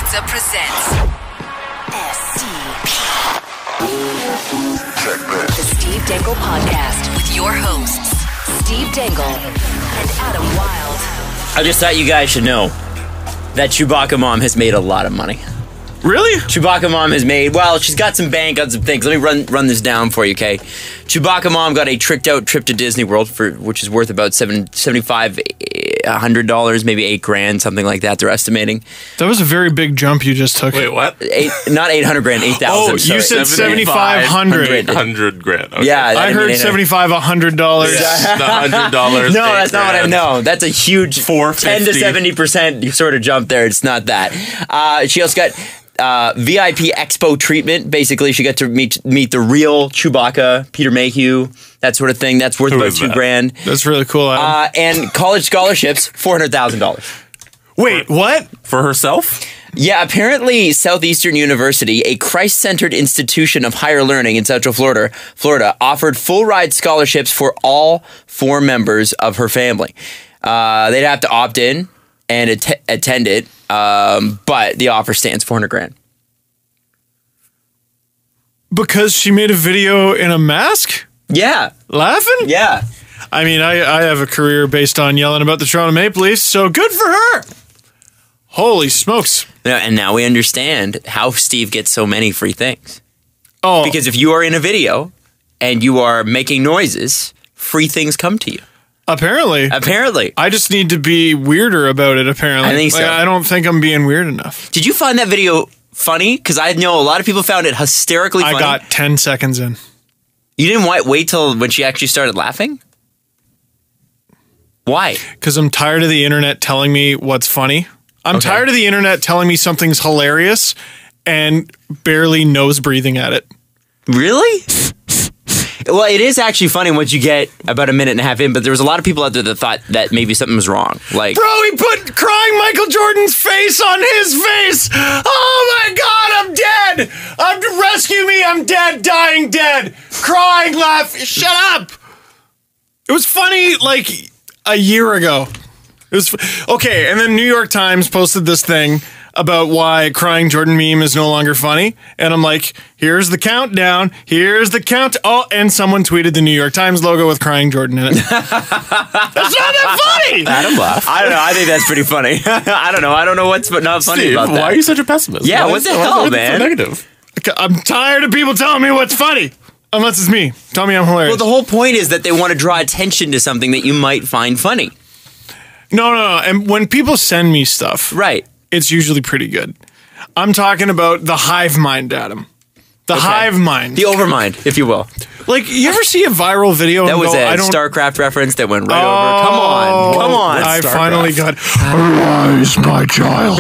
Pizza presents SCP. The Steve Dangle Podcast with your hosts, Steve Dangle and Adam Wilde. I just thought you guys should know that Chewbacca Mom has made a lot of money. Really? Chewbacca Mom has made, well, she's got some bank on some things. Let me run this down for you, okay? Chewbacca Mom got a tricked out trip to Disney World, which is worth about $100, maybe $8,000, something like that. They're estimating. That was a very big jump you just took. Wait, what? Not $800,000, $8,000. Oh, you said $7,500. $100,000. Okay. Yeah, I heard $75, $100. The $100. No, that's not what I know. That's a huge 10 to 70% sort of jump there. It's not that. She also got VIP Expo treatment. Basically, she got to meet the real Chewbacca, Peter Mayhew, that sort of thing. That's worth about $2,000. That's really cool, Adam. And college scholarships, $400,000. Wait, what? For herself? Yeah, apparently Southeastern University, a Christ-centered institution of higher learning in Central Florida, offered full-ride scholarships for all 4 members of her family. They'd have to opt in and attend it, but the offer stands $400,000. Because she made a video in a mask? Yeah. Laughing? Yeah. I mean, I have a career based on yelling about the Toronto Maple Leafs, so good for her. Holy smokes. Yeah, and now we understand how Steve gets so many free things. Oh, Because if you are in a video and you are making noises, free things come to you. apparently. I just need to be weirder about it, apparently. I think so. I don't think I'm being weird enough. Did you find that video funny? Because I know a lot of people found it hysterically funny. I got 10 seconds in. You didn't wait till when she actually started laughing? Why? Because I'm tired of the internet telling me what's funny. I'm tired of the internet telling me something's hilarious and barely nose breathing at it. Really? Well, it is actually funny once you get about a minute and a half in, but there was a lot of people out there that thought that maybe something was wrong. Like, Bro, he put crying Michael Jordan's face on his face. Oh my God, I'm dead. Rescue me. I'm dead, dying dead. Crying, laugh. Shut up. It was funny like a year ago. It was okay. And then New York Times posted this thing about why crying Jordan meme is no longer funny. And I'm like, here's the countdown. Here's the count. Oh, and someone tweeted the New York Times logo with crying Jordan in it. That's not that funny. Adam laugh. I don't know. I think that's pretty funny. I don't know. I don't know what's not funny Steve, about that. why are you such a pessimist? Yeah, what the hell, why is man? So negative? I'm tired of people telling me what's funny. Unless it's me. Tell me I'm hilarious. Well, the whole point is that they want to draw attention to something that you might find funny. No. And when people send me stuff, Right. it's usually pretty good. I'm talking about the hive mind, Adam. The hive mind. The overmind, if you will. Like, you ever see a viral video? That and was go, a I don't, StarCraft reference that went right over. Come on. I StarCraft. finally got. Arise, my child.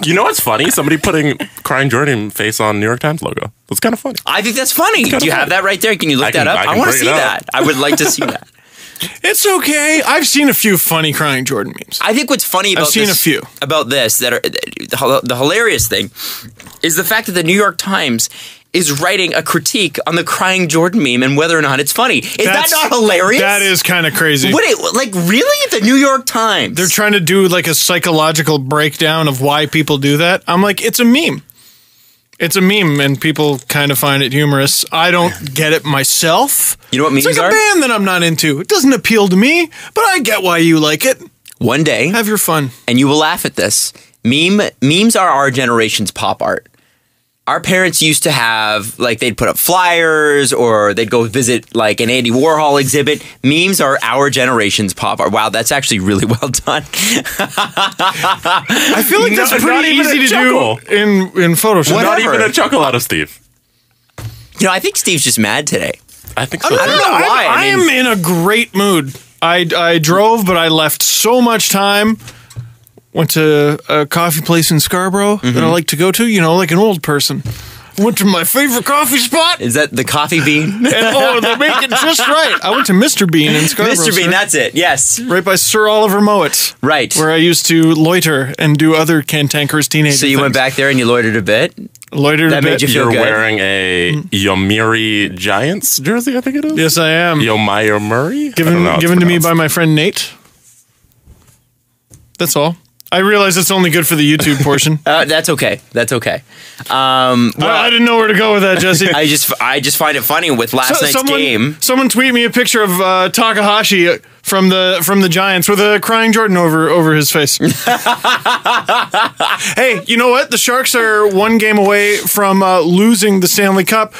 You know what's funny? Somebody putting crying Jordan face on New York Times logo. That's kind of funny. I think that's funny. Do you have that right there? Can you look that up? I want to see that. I would like to see that. It's okay. I've seen a few funny crying Jordan memes. I think what's funny about I've seen this, a few. about this that are the hilarious thing is the fact that the New York Times is writing a critique on the crying Jordan meme and whether or not it's funny. Is that not hilarious? That is kind of crazy. Like really? The New York Times? They're trying to do like a psychological breakdown of why people do that. I'm like, it's a meme. It's a meme, and people kind of find it humorous. I don't get it myself. You know what memes are? It's like a band that I'm not into. It doesn't appeal to me, but I get why you like it. One day, have your fun. And you will laugh at this. Memes are our generation's pop art. Our parents used to have, like, they'd put up flyers or they'd go visit, like, an Andy Warhol exhibit. Memes are our generation's pop art. Wow, that's actually really well done. I feel like that's pretty easy to do in Photoshop. Not even a chuckle out of Steve. You know, I think Steve's just mad today. I think so. I don't know why. I am in a great mood. I drove, but I left so much time. Went to a coffee place in Scarborough that I like to go to, you know, like an old person. Went to my favorite coffee spot. Is that the Coffee Bean? And, they make it just right. I went to Mr. Bean in Scarborough. Mr. Bean, sir. that's it. Yes. Right by Sir Oliver Mowat. Right. Where I used to loiter and do other cantankerous teenager So you things. went back there and you loitered a bit? Loitered That a bit. made you feel You're good. wearing a Yomiuri Giants jersey, I think it is? Yes, I am. Yomiuri? Given to me by my friend Nate. That's all. I realize it's only good for the YouTube portion. That's okay. That's okay. I didn't know where to go with that, Jesse. I just find it funny with last night's game. Someone tweet me a picture of Takahashi from the Giants with a crying Jordan over his face. Hey, you know what? The Sharks are one game away from losing the Stanley Cup.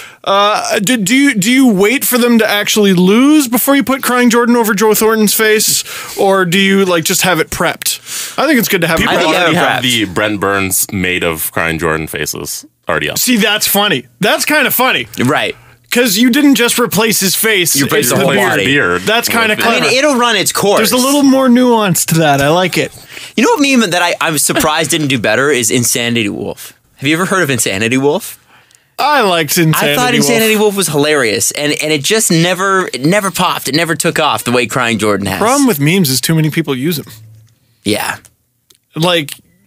Do you wait for them to actually lose before you put crying Jordan over Joe Thornton's face, or do you just have it prepped? I think it's good to have. People it prepped. already have the Brent Burns made of crying Jordan faces already up. See, that's funny. That's kind of funny, Right. because you didn't just replace his face. You replaced it's the whole body. beard. That's kind of I clever. mean, it'll run its course. There's a little more nuance to that. I like it. You know what meme that I was surprised didn't do better is Insanity Wolf. Have you ever heard of Insanity Wolf? I liked Insanity I thought Wolf. Insanity Wolf was hilarious, and it just never popped. It never took off the way Crying Jordan has. Problem with memes is too many people use them. Yeah.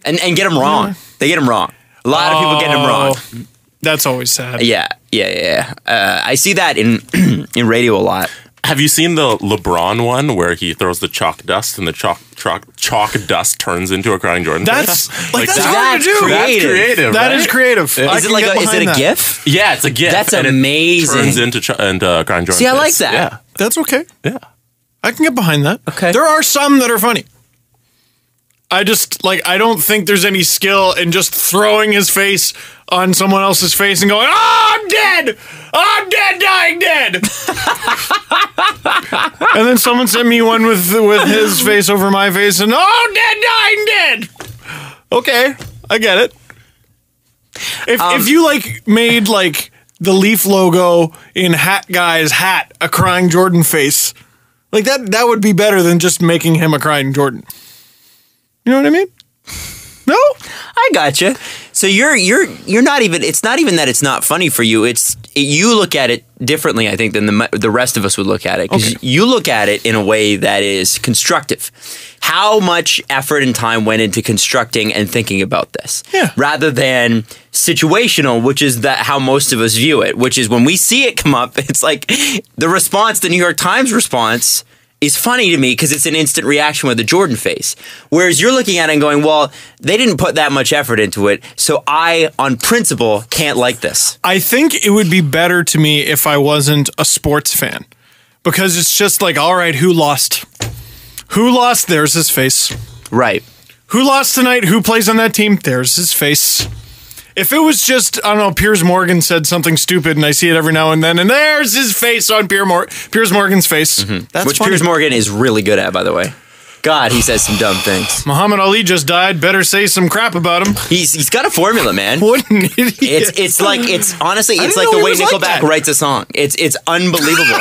And get them wrong. They get them wrong. A lot of people get them wrong. That's always sad. Yeah. I see that in in radio a lot. Have you seen the LeBron one where he throws the chalk dust and the chalk dust turns into a crying Jordan? That's face? hard to do. creative. That's creative. That right? is creative. I Is it can like get is it behind a that. GIF? Yeah, it's a GIF. That's and amazing. It turns into crying Jordan. See, I face. like that. Yeah. That's okay. Yeah. I can get behind that. Okay. There are some that are funny. I just I don't think there's any skill in just throwing his face on someone else's face and going, "Oh, I'm dead! I'm dead, dying dead!" And then someone sent me one with his face over my face and, "Oh, dead, dying dead!" Okay, I get it. If you made the Leaf logo in Hat Guy's hat a crying Jordan face, that would be better than just making him a crying Jordan. You know what I mean? No? I gotcha. So you're not even. It's not even that it's not funny for you. You look at it differently, I think, than the rest of us would look at it, because you look at it in a way that is constructive. How much effort and time went into constructing and thinking about this, rather than situational, which is how most of us view it. Which is when we see it come up, it's like the response, the New York Times response, is funny to me because it's an instant reaction with the Jordan face. Whereas you're looking at it and going, well, they didn't put that much effort into it, so I, on principle, can't like this. I think it would be better to me if I wasn't a sports fan, because it's just all right, who lost? Who lost? There's his face. Right. Who lost tonight? Who plays on that team? There's his face. If it was just, I don't know, Piers Morgan said something stupid and I see it every now and then, and there's his face on Piers Morgan's face. Mm-hmm. That's Which funny. Piers Morgan is really good at, by the way. God, he says some dumb things. Muhammad Ali just died. Better say some crap about him. He's got a formula, man. What an idiot. It's honestly, it's didn't like know the he way was like Nickelback that. writes a song. It's unbelievable.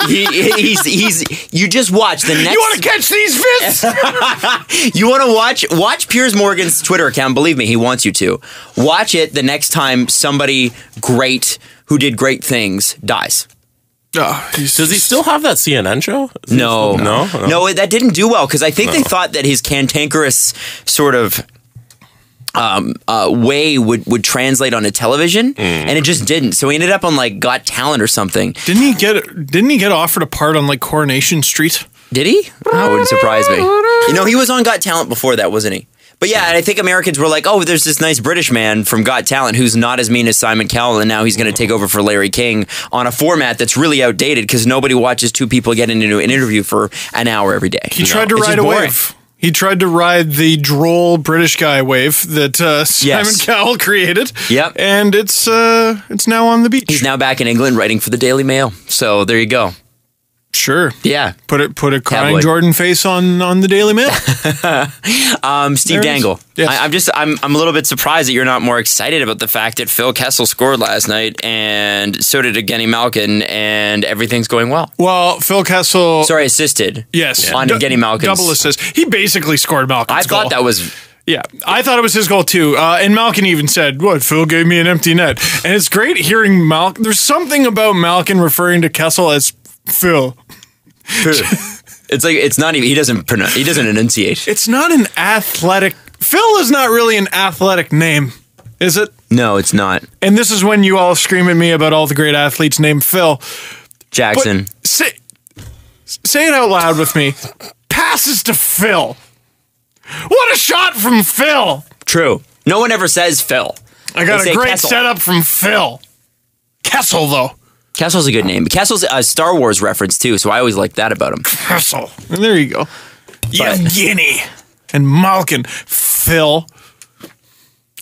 He's you just watch the next. You want to catch these fists? You want to watch Piers Morgan's Twitter account. Believe me, he wants you to watch it the next time somebody great who did great things dies. Does he still have that CNN show? No, that didn't do well because I think they thought that his cantankerous sort of way would translate onto television, and it just didn't. So he ended up on Got Talent or something. Didn't he get offered a part on Coronation Street? Did he? That wouldn't surprise me. He was on Got Talent before that, wasn't he? But yeah, and I think Americans were like, oh, there's this nice British man from Got Talent who's not as mean as Simon Cowell, and now he's going to take over for Larry King on a format that's really outdated because nobody watches two people get into an interview for an hour every day. He tried to It's ride just a boring. wave. He tried to ride the droll British guy wave that Simon Cowell created. Yep. And it's now on the beach. He's now back in England writing for the Daily Mail. So there you go. Sure. Yeah. Put a crying Tabloid. Jordan face on the Daily Mail. Steve Dangle. Yes. I'm a little bit surprised that you're not more excited about the fact that Phil Kessel scored last night, and so did Evgeny Malkin, and everything's going well. Well, Phil Kessel. Sorry, assisted. Yes. On Evgeny Malkin's double assist. He basically scored Malkin's goal. I thought that was. Yeah, I thought it was his goal too. And Malkin even said, "What? Phil gave me an empty net." And it's great hearing Malkin. There's something about Malkin referring to Kessel as Phil. It's it's not even. He doesn't enunciate. It's not an athletic. Phil is not really an athletic name, is it? No, it's not. And this is when you all scream at me about all the great athletes named Phil. Jackson. But say it out loud with me. Passes to Phil. What a shot from Phil. True. No one ever says Phil. I got They a say great Kessel. setup from Phil. Kessel, though. Kessel's a good name. Kessel's a Star Wars reference, too, so I always like that about him. Kessel. And there you go. Yevgeny and Malkin. Phil.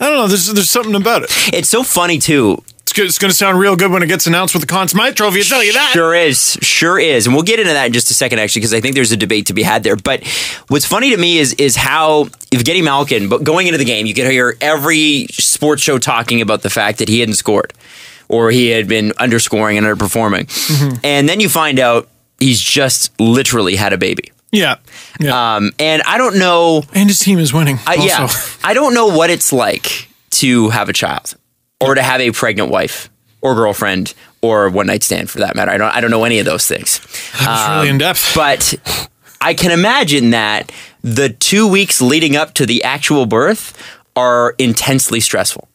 I don't know. There's something about it. It's so funny, too. It's going to sound real good when it gets announced with the Conn Smythe trophy, I tell you that. Sure is. And we'll get into that in just a second, actually, because I think there's a debate to be had there. But what's funny to me is how Evgeny Malkin, but going into the game, you could hear every sports show talking about the fact that he hadn't scored or he had been underscoring and underperforming. Mm-hmm. And then you find out he's just literally had a baby. Yeah. And I don't know. And his team is winning. Yeah. I don't know what it's like to have a child. Or to have a pregnant wife, or girlfriend, or one night stand, for that matter. I don't know any of those things. That's really in depth. But I can imagine that the 2 weeks leading up to the actual birth are intensely stressful.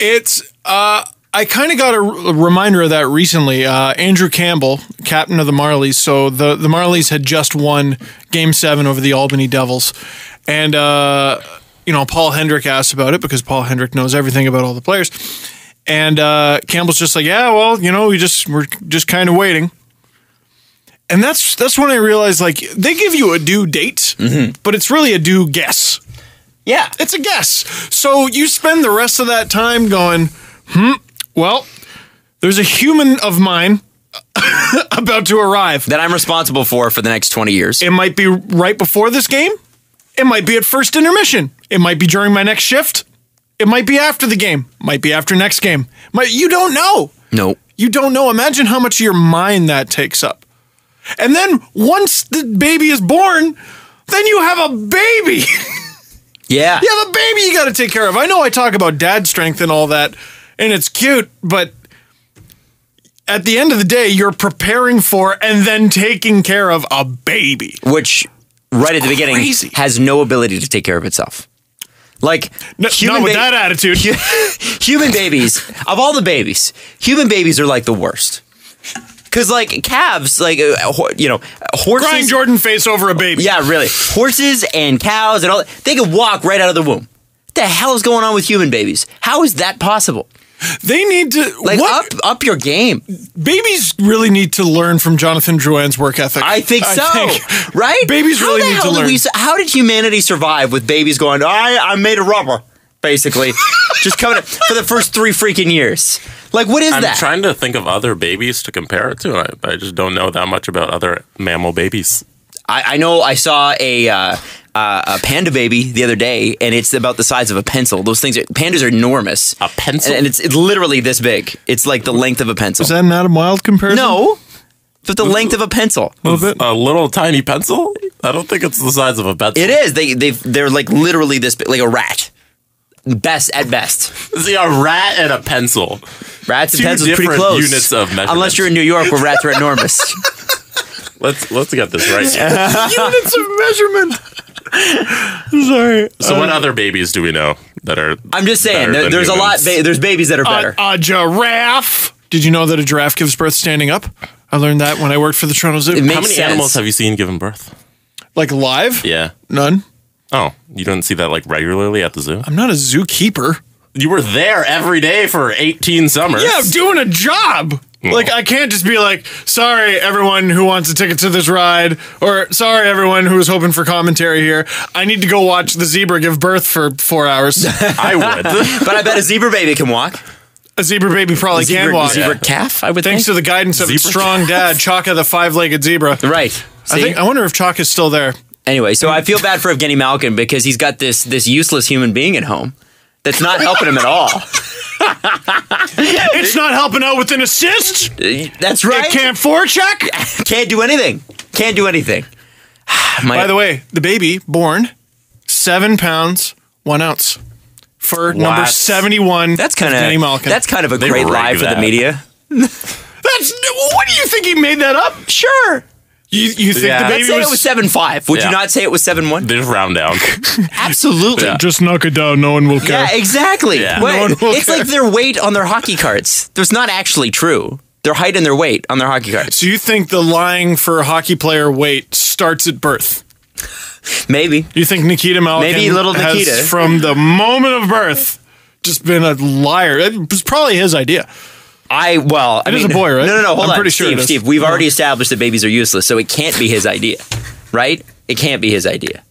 It's I kind of got a reminder of that recently. Andrew Campbell, captain of the Marlies. So the Marlies had just won Game 7 over the Albany Devils, and Paul Hendrick asked about it because Paul Hendrick knows everything about all the players. And Campbell's just like, yeah, well, we're just kind of waiting. And that's when I realized, like, they give you a due date, but it's really a due guess. Yeah. It's a guess. So you spend the rest of that time going, well, there's a human of mine about to arrive. That I'm responsible for the next 20 years. It might be right before this game. It might be at first intermission. It might be during my next shift. It might be after the game. Might be after next game. You don't know. No. You don't know. Imagine how much of your mind that takes up. And then once the baby is born, then you have a baby. Yeah. You have a baby you got to take care of. I know I talk about dad strength and all that, and it's cute, but at the end of the day, you're preparing for and then taking care of a baby. Which, right at the beginning, has no ability to take care of itself. Like, not with that attitude. Human babies, of all the babies, human babies are like the worst. Because, like, calves, like, horses. Crying Jordan face over a baby. Yeah, really. Horses and cows and all that, they can walk right out of the womb. What the hell is going on with human babies? How is that possible? They need to up your game. Babies really need to learn from Jonathan Drouin's work ethic. I think so. Right? Babies really need to learn. How did humanity survive with babies going, I'm made of rubber, basically, just coming up for the first 3 freaking years? Like, what is that? I'm trying to think of other babies to compare it to. I just don't know that much about other mammal babies. I know I saw a panda baby the other day, and it's about the size of a pencil. Those things, pandas are enormous. A pencil? And it's literally this big. It's like the length of a pencil. Is that an Adam Wild comparison? No. But the length of a pencil. A little tiny pencil? I don't think it's the size of a pencil. It is. They're like literally this big, like a rat. At best. See, a rat and a pencil. Rats and pencils are pretty close. Units of measurement. Unless you're in New York where rats are enormous. Let's get this right. Units of measurement. Sorry. So what other babies do we know that are? I'm just saying, there's a lot. There's babies that are better. A giraffe. Did you know that a giraffe gives birth standing up? I learned that when I worked for the Toronto Zoo. How many animals have you seen giving birth? Like live? Yeah. None. Oh, you don't see that like regularly at the zoo? I'm not a zookeeper. You were there every day for 18 summers. Yeah, I'm doing a job. Like, I can't just be like, sorry, everyone who wants a ticket to this ride, or sorry, everyone who was hoping for commentary here. I need to go watch the zebra give birth for 4 hours. I would. But I bet a zebra baby can walk. A zebra baby probably can walk. A zebra calf, I would think. Thanks to the guidance of its strong dad, Chaka the 5-legged zebra. Right. See? I wonder if Chaka's still there. Anyway, so I feel bad for Evgeny Malkin because he's got this useless human being at home that's not helping him at all. It's not helping out with an assist. That's right. It can't forecheck. Can't do anything. Can't do anything. By the way, the baby born 7 pounds 1 ounce for number 71. That's kind of a great lie for the media. What do you think, he made that up? Sure. You think the baby Let's say it was 7.5. Would you not say it was 7.1? They just round down. Absolutely. Yeah. Just knock it down. No one will care. Yeah, exactly. Yeah. It's like their weight on their hockey cards. That's not actually true. Their height and their weight on their hockey cards. So you think the lying for a hockey player weight starts at birth? Maybe. You think Nikita Malkin Maybe little Nikita. has, from the moment of birth, just been a liar? It was probably his idea. It is a boy, right? No, hold on. I'm pretty sure Steve, we've already established that babies are useless, so it can't be his idea, right? It can't be his idea.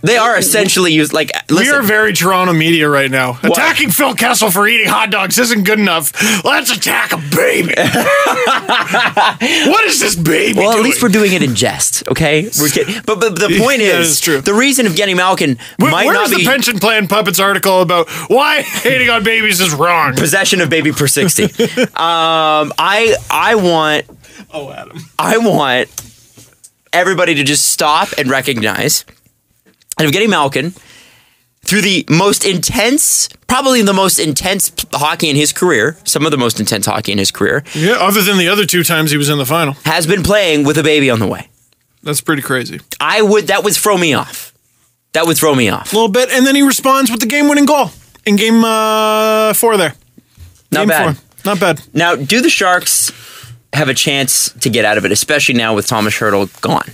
They are essentially used. Like, listen. We are very Toronto media right now. Attacking Phil Kessel for eating hot dogs isn't good enough. Let's attack a baby. What is this baby Well, doing? at least we're doing it in jest, okay? We're kidding. But the point That is, is true. the reason of getting Malkin might Where's not be the pension plan puppets article about why hating on babies is wrong? possession of baby per 60. I want everybody to just stop and recognize that of getting Malkin through the most intense, probably the most intense hockey in his career, some of the most intense hockey in his career, Yeah, other than the other 2 times he was in the final. has been playing with a baby on the way. That's pretty crazy. That would throw me off. That would throw me off. A little bit, and then he responds with the game-winning goal in game 4 there. Not Game bad. 4. Not bad. Now, do the Sharks have a chance to get out of it, especially now with Thomas Hertl gone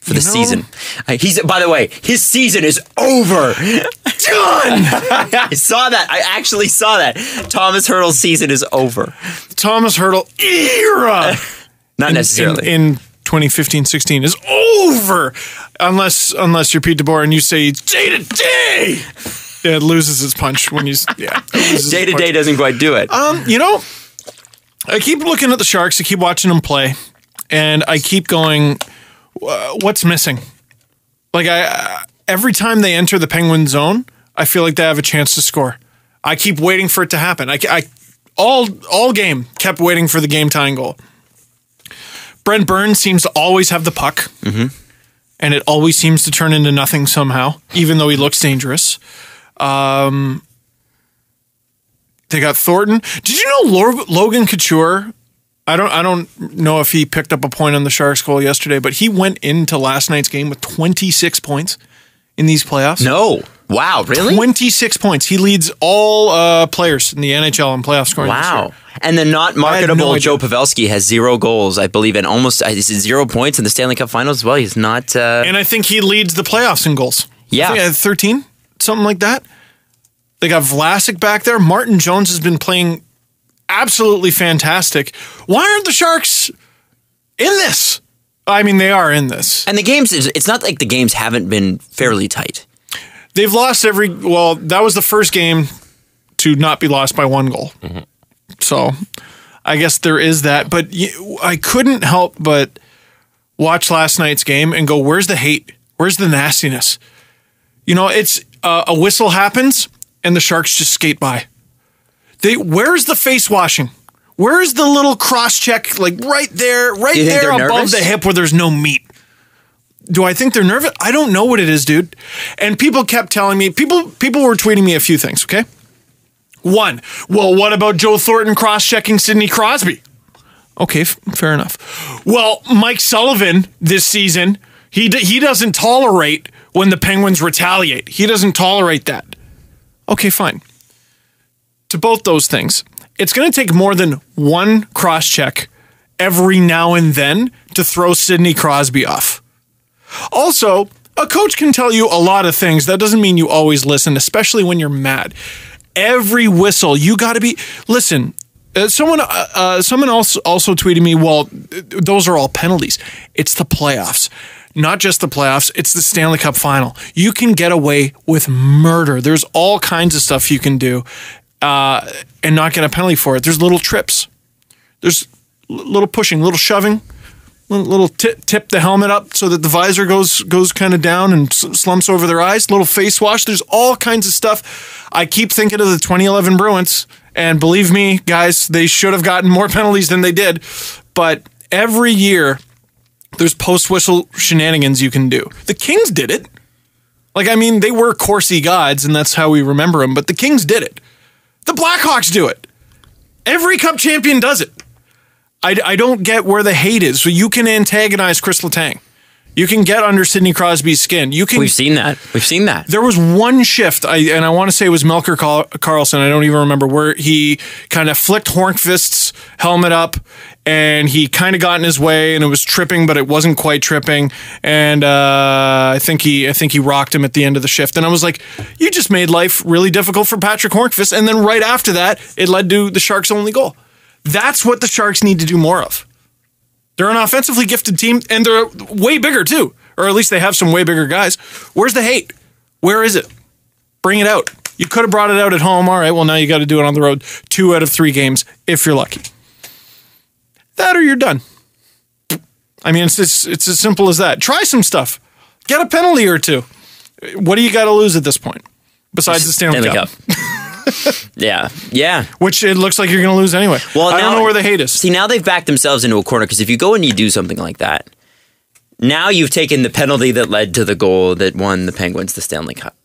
for the season? By the way, his season is over. Done. I saw that. I actually saw that. Thomas Hertl's season is over. Thomas Hertl era. Not necessarily. In 2015-16 is over. Unless you're Pete DeBoer and you say it's day to day. Yeah, it loses its punch when you Day to day doesn't quite do it. I keep looking at the Sharks. I keep watching them play, and I keep going, what's missing? Like, every time they enter the Penguin zone, I feel like they have a chance to score. I keep waiting for it to happen. I all game kept waiting for the game-tying goal. Brent Burns seems to always have the puck, and it always seems to turn into nothing somehow, even though he looks dangerous. They got Thornton. Did you know Logan Couture? I don't know if he picked up a point on the Sharks goal yesterday, but he went into last night's game with 26 points in these playoffs. No. Wow, really? 26 points. He leads all players in the NHL in playoff scoring. Wow. This year. And the not marketable no Joe Pavelski has 0 goals, I believe, and almost 0 points in the Stanley Cup Finals as well. He's not... And I think he leads the playoffs in goals. Yeah. I think he had 13, something like that. They got Vlasic back there. Martin Jones has been playing absolutely fantastic. Why aren't the Sharks in this? I mean, they are in this. And the games, it's not like the games haven't been fairly tight. They've lost that was the first game to not be lost by 1 goal. Mm-hmm. So I guess there is that. But I couldn't help but watch last night's game and go, where's the hate? Where's the nastiness? It's a whistle happens and the Sharks just skate by. Where's the face washing? Where's the little cross check, like right there above nervous? the hip where there's no meat? Do I think they're nervous? I don't know what it is, dude. And people kept telling me, people were tweeting me a few things, okay? 1, well, what about Joe Thornton cross-checking Sidney Crosby? Okay, fair enough. Well, Mike Sullivan this season, he doesn't tolerate when the Penguins retaliate. He doesn't tolerate that. Okay, fine. To both those things, it's going to take more than 1 cross-check every now and then to throw Sidney Crosby off. Also, a coach can tell you a lot of things. That doesn't mean you always listen, especially when you're mad. Every whistle, you got to be... Listen, someone else also tweeted me, well, those are all penalties. It's the playoffs. Not just the playoffs, it's the Stanley Cup Final. You can get away with murder. There's all kinds of stuff you can do and not get a penalty for it. There's little trips. There's little pushing, little shoving, little tip the helmet up so that the visor goes kind of down and slumps over their eyes, little face wash. There's all kinds of stuff. I keep thinking of the 2011 Bruins, and believe me, guys, they should have gotten more penalties than they did. But every year, there's post-whistle shenanigans you can do. The Kings did it. They were Corsi gods, and that's how we remember them, but the Kings did it. The Blackhawks do it. Every Cup champion does it. I don't get where the hate is. So you can antagonize Chris Letang. You can get under Sidney Crosby's skin. We've seen that. There was one shift, and I want to say it was Melker Karlsson. I don't even remember where he kind of flicked Hornqvist's helmet up, and he kind of got in his way, and it was tripping, but it wasn't quite tripping. And I think he rocked him at the end of the shift. And I was like, you just made life really difficult for Patrick Hornqvist. And then right after that, it led to the Sharks' only goal. That's what the Sharks need to do more of. They're an offensively gifted team, and they're way bigger too, or at least they have some way bigger guys. Where's the hate? Where is it? Bring it out. You could have brought it out at home. All right, well, now you got to do it on the road 2 out of 3 games if you're lucky. That or you're done. I mean, it's as simple as that. Try some stuff. Get a penalty or 2. What do you got to lose at this point? Besides the Stanley Cup. Yeah. Which it looks like you're going to lose anyway. Well, I don't know where the hate is. See, now they've backed themselves into a corner, because if you go and you do something like that, now you've taken the penalty that led to the goal that won the Penguins the Stanley Cup.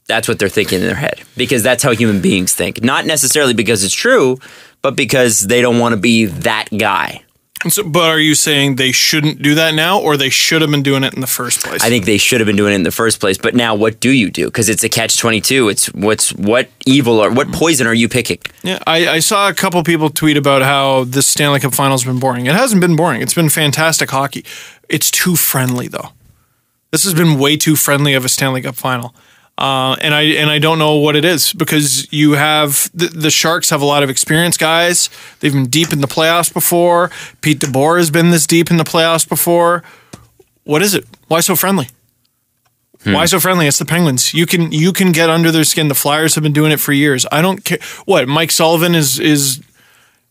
That's what they're thinking in their head, because that's how human beings think. Not necessarily because it's true, but because they don't want to be that guy. So, but are you saying they shouldn't do that now, or they should have been doing it in the first place? I think they should have been doing it in the first place. But now, what do you do? Because it's a catch-22. It's what evil or what poison are you picking? Yeah, I saw a couple people tweet about how this Stanley Cup Final has been boring. It hasn't been boring. It's been fantastic hockey. It's too friendly, though. This has been way too friendly of a Stanley Cup Final. And I don't know what it is, because you have the Sharks have a lot of experienced guys. They've been deep in the playoffs before. Pete DeBoer has been this deep in the playoffs before. What is it? Why so friendly? Why so friendly? It's the Penguins. You can get under their skin. The Flyers have been doing it for years. I don't care. What Mike Sullivan is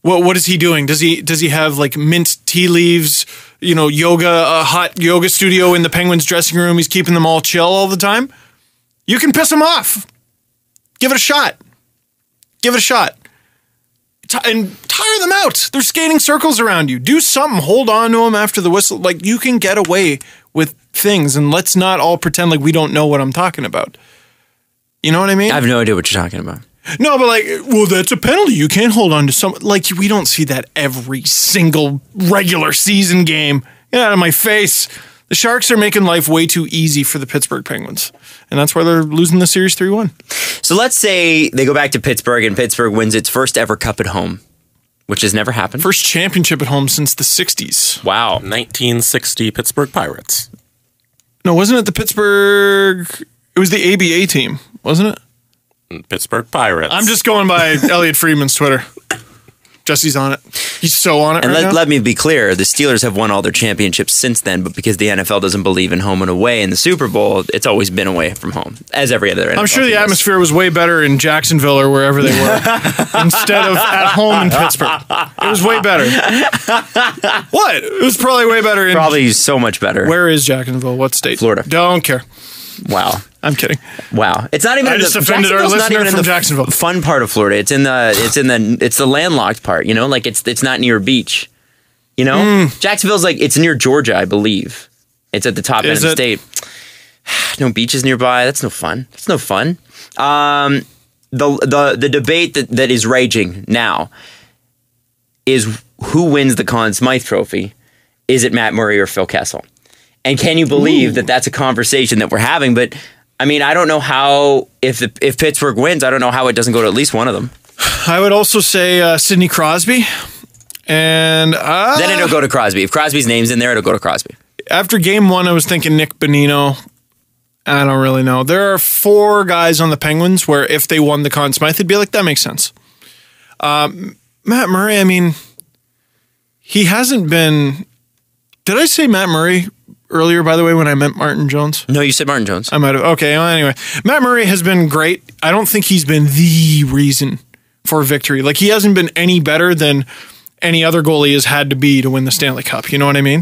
what is he doing? Does he have like mint tea leaves? Yoga, a hot yoga studio in the Penguins dressing room. He's keeping them all chill all the time. You can piss them off. Give it a shot. Give it a shot. And tire them out. They're skating circles around you. Do something. Hold on to them after the whistle. Like, you can get away with things, and let's not all pretend like we don't know what I'm talking about. You know what I mean? I have no idea what you're talking about. No, but well, that's a penalty. You can't hold on to someone. Like, we don't see that every single regular season game. Get out of my face. The Sharks are making life way too easy for the Pittsburgh Penguins, and that's why they're losing the series 3-1. So let's say they go back to Pittsburgh, and Pittsburgh wins its first ever cup at home, which has never happened. First championship at home since the 60s. Wow. 1960 Pittsburgh Pirates. No, wasn't it the Pittsburgh... It was the ABA team, wasn't it? Pittsburgh Pirates. I'm just going by Elliot Friedman's Twitter. Jesse's on it. He's so on it and right now. Let me be clear, the Steelers have won all their championships since then, but because the NFL doesn't believe in home and away in the Super Bowl, it's always been away from home, as every other NFL I'm sure the team atmosphere was way better in Jacksonville or wherever they were instead of at home in Pittsburgh. It was way better. What? It was probably way better. Probably so much better. Where is Jacksonville? What state? Florida. Don't care. Wow. I'm kidding. Wow. It's not even I just offended our listener from Jacksonville. Fun part of Florida. It's the landlocked part, like it's not near a beach. Jacksonville's like, it's near Georgia, I believe. It's at the top end of the state. No beaches nearby. That's no fun. That's no fun. The debate that is raging now is who wins the Conn Smythe Trophy. Is it Matt Murray or Phil Kessel? And can you believe that that's a conversation that we're having? But I mean, I don't know how, if Pittsburgh wins, I don't know how it doesn't go to at least one of them. I would also say Sidney Crosby. And then it'll go to Crosby. If Crosby's name's in there, it'll go to Crosby. After game 1, I was thinking Nick Bonino. I don't really know. There are 4 guys on the Penguins where if they won the Conn Smythe, it'd be like, that makes sense. Matt Murray, I mean, he hasn't been... Did I say Matt Murray earlier, by the way, when I meant Martin Jones? No, you said Martin Jones. I might have. Okay, well, anyway. Matt Murray has been great. I don't think he's been the reason for victory. Like, he hasn't been any better than any other goalie has had to be to win the Stanley Cup. You know what I mean?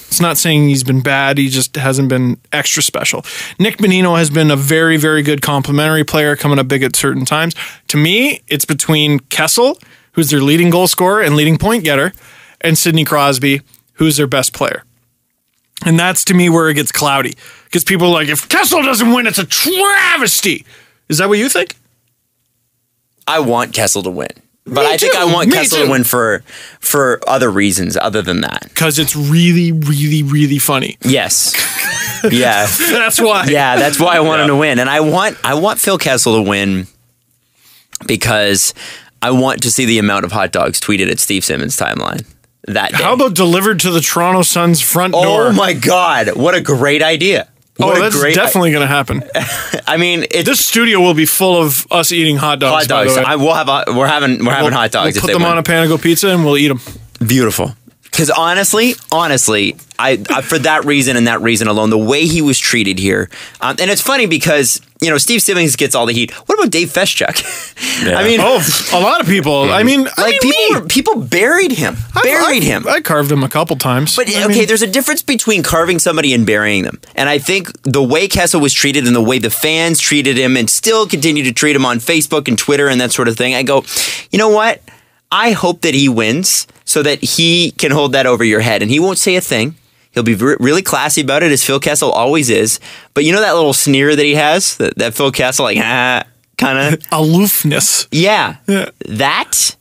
It's not saying he's been bad. He just hasn't been extra special. Nick Bonino has been a very, very good complementary player, coming up big at certain times. To me, it's between Kessel, who's their leading goal scorer and leading point getter, and Sidney Crosby, who's their best player. And that's, to me, where it gets cloudy. Because people are like, if Kessel doesn't win, it's a travesty. Is that what you think? I want Kessel to win. But I think I want Kessel to win for other reasons other than that. Because it's really, really, really funny. Yes. Yeah. That's why. Yeah, that's why I want him to win. And I want Phil Kessel to win because I want to see the amount of hot dogs tweeted at Steve Simmons' timeline. that day. How about delivered to the Toronto Sun's front door? Oh my God. What a great idea. That's definitely going to happen. I mean, this studio will be full of us eating hot dogs. Hot dogs. We're having hot dogs. We'll put them on a Panago pizza and we'll eat them. Beautiful. Because honestly, I for that reason and that reason alone, the way he was treated here, and it's funny because Steve Simmons gets all the heat. What about Dave Feschuk? Yeah. I mean, a lot of people. I mean, people buried him. I carved him a couple times. But there's a difference between carving somebody and burying them. And I think the way Kessel was treated and the way the fans treated him and still continue to treat him on Facebook and Twitter and that sort of thing, I go, you know what? I hope that he wins so that he can hold that over your head and he won't say a thing. He'll be really classy about it, as Phil Kessel always is. But you know that little sneer that he has? That Phil Kessel, kind of... aloofness. Yeah. That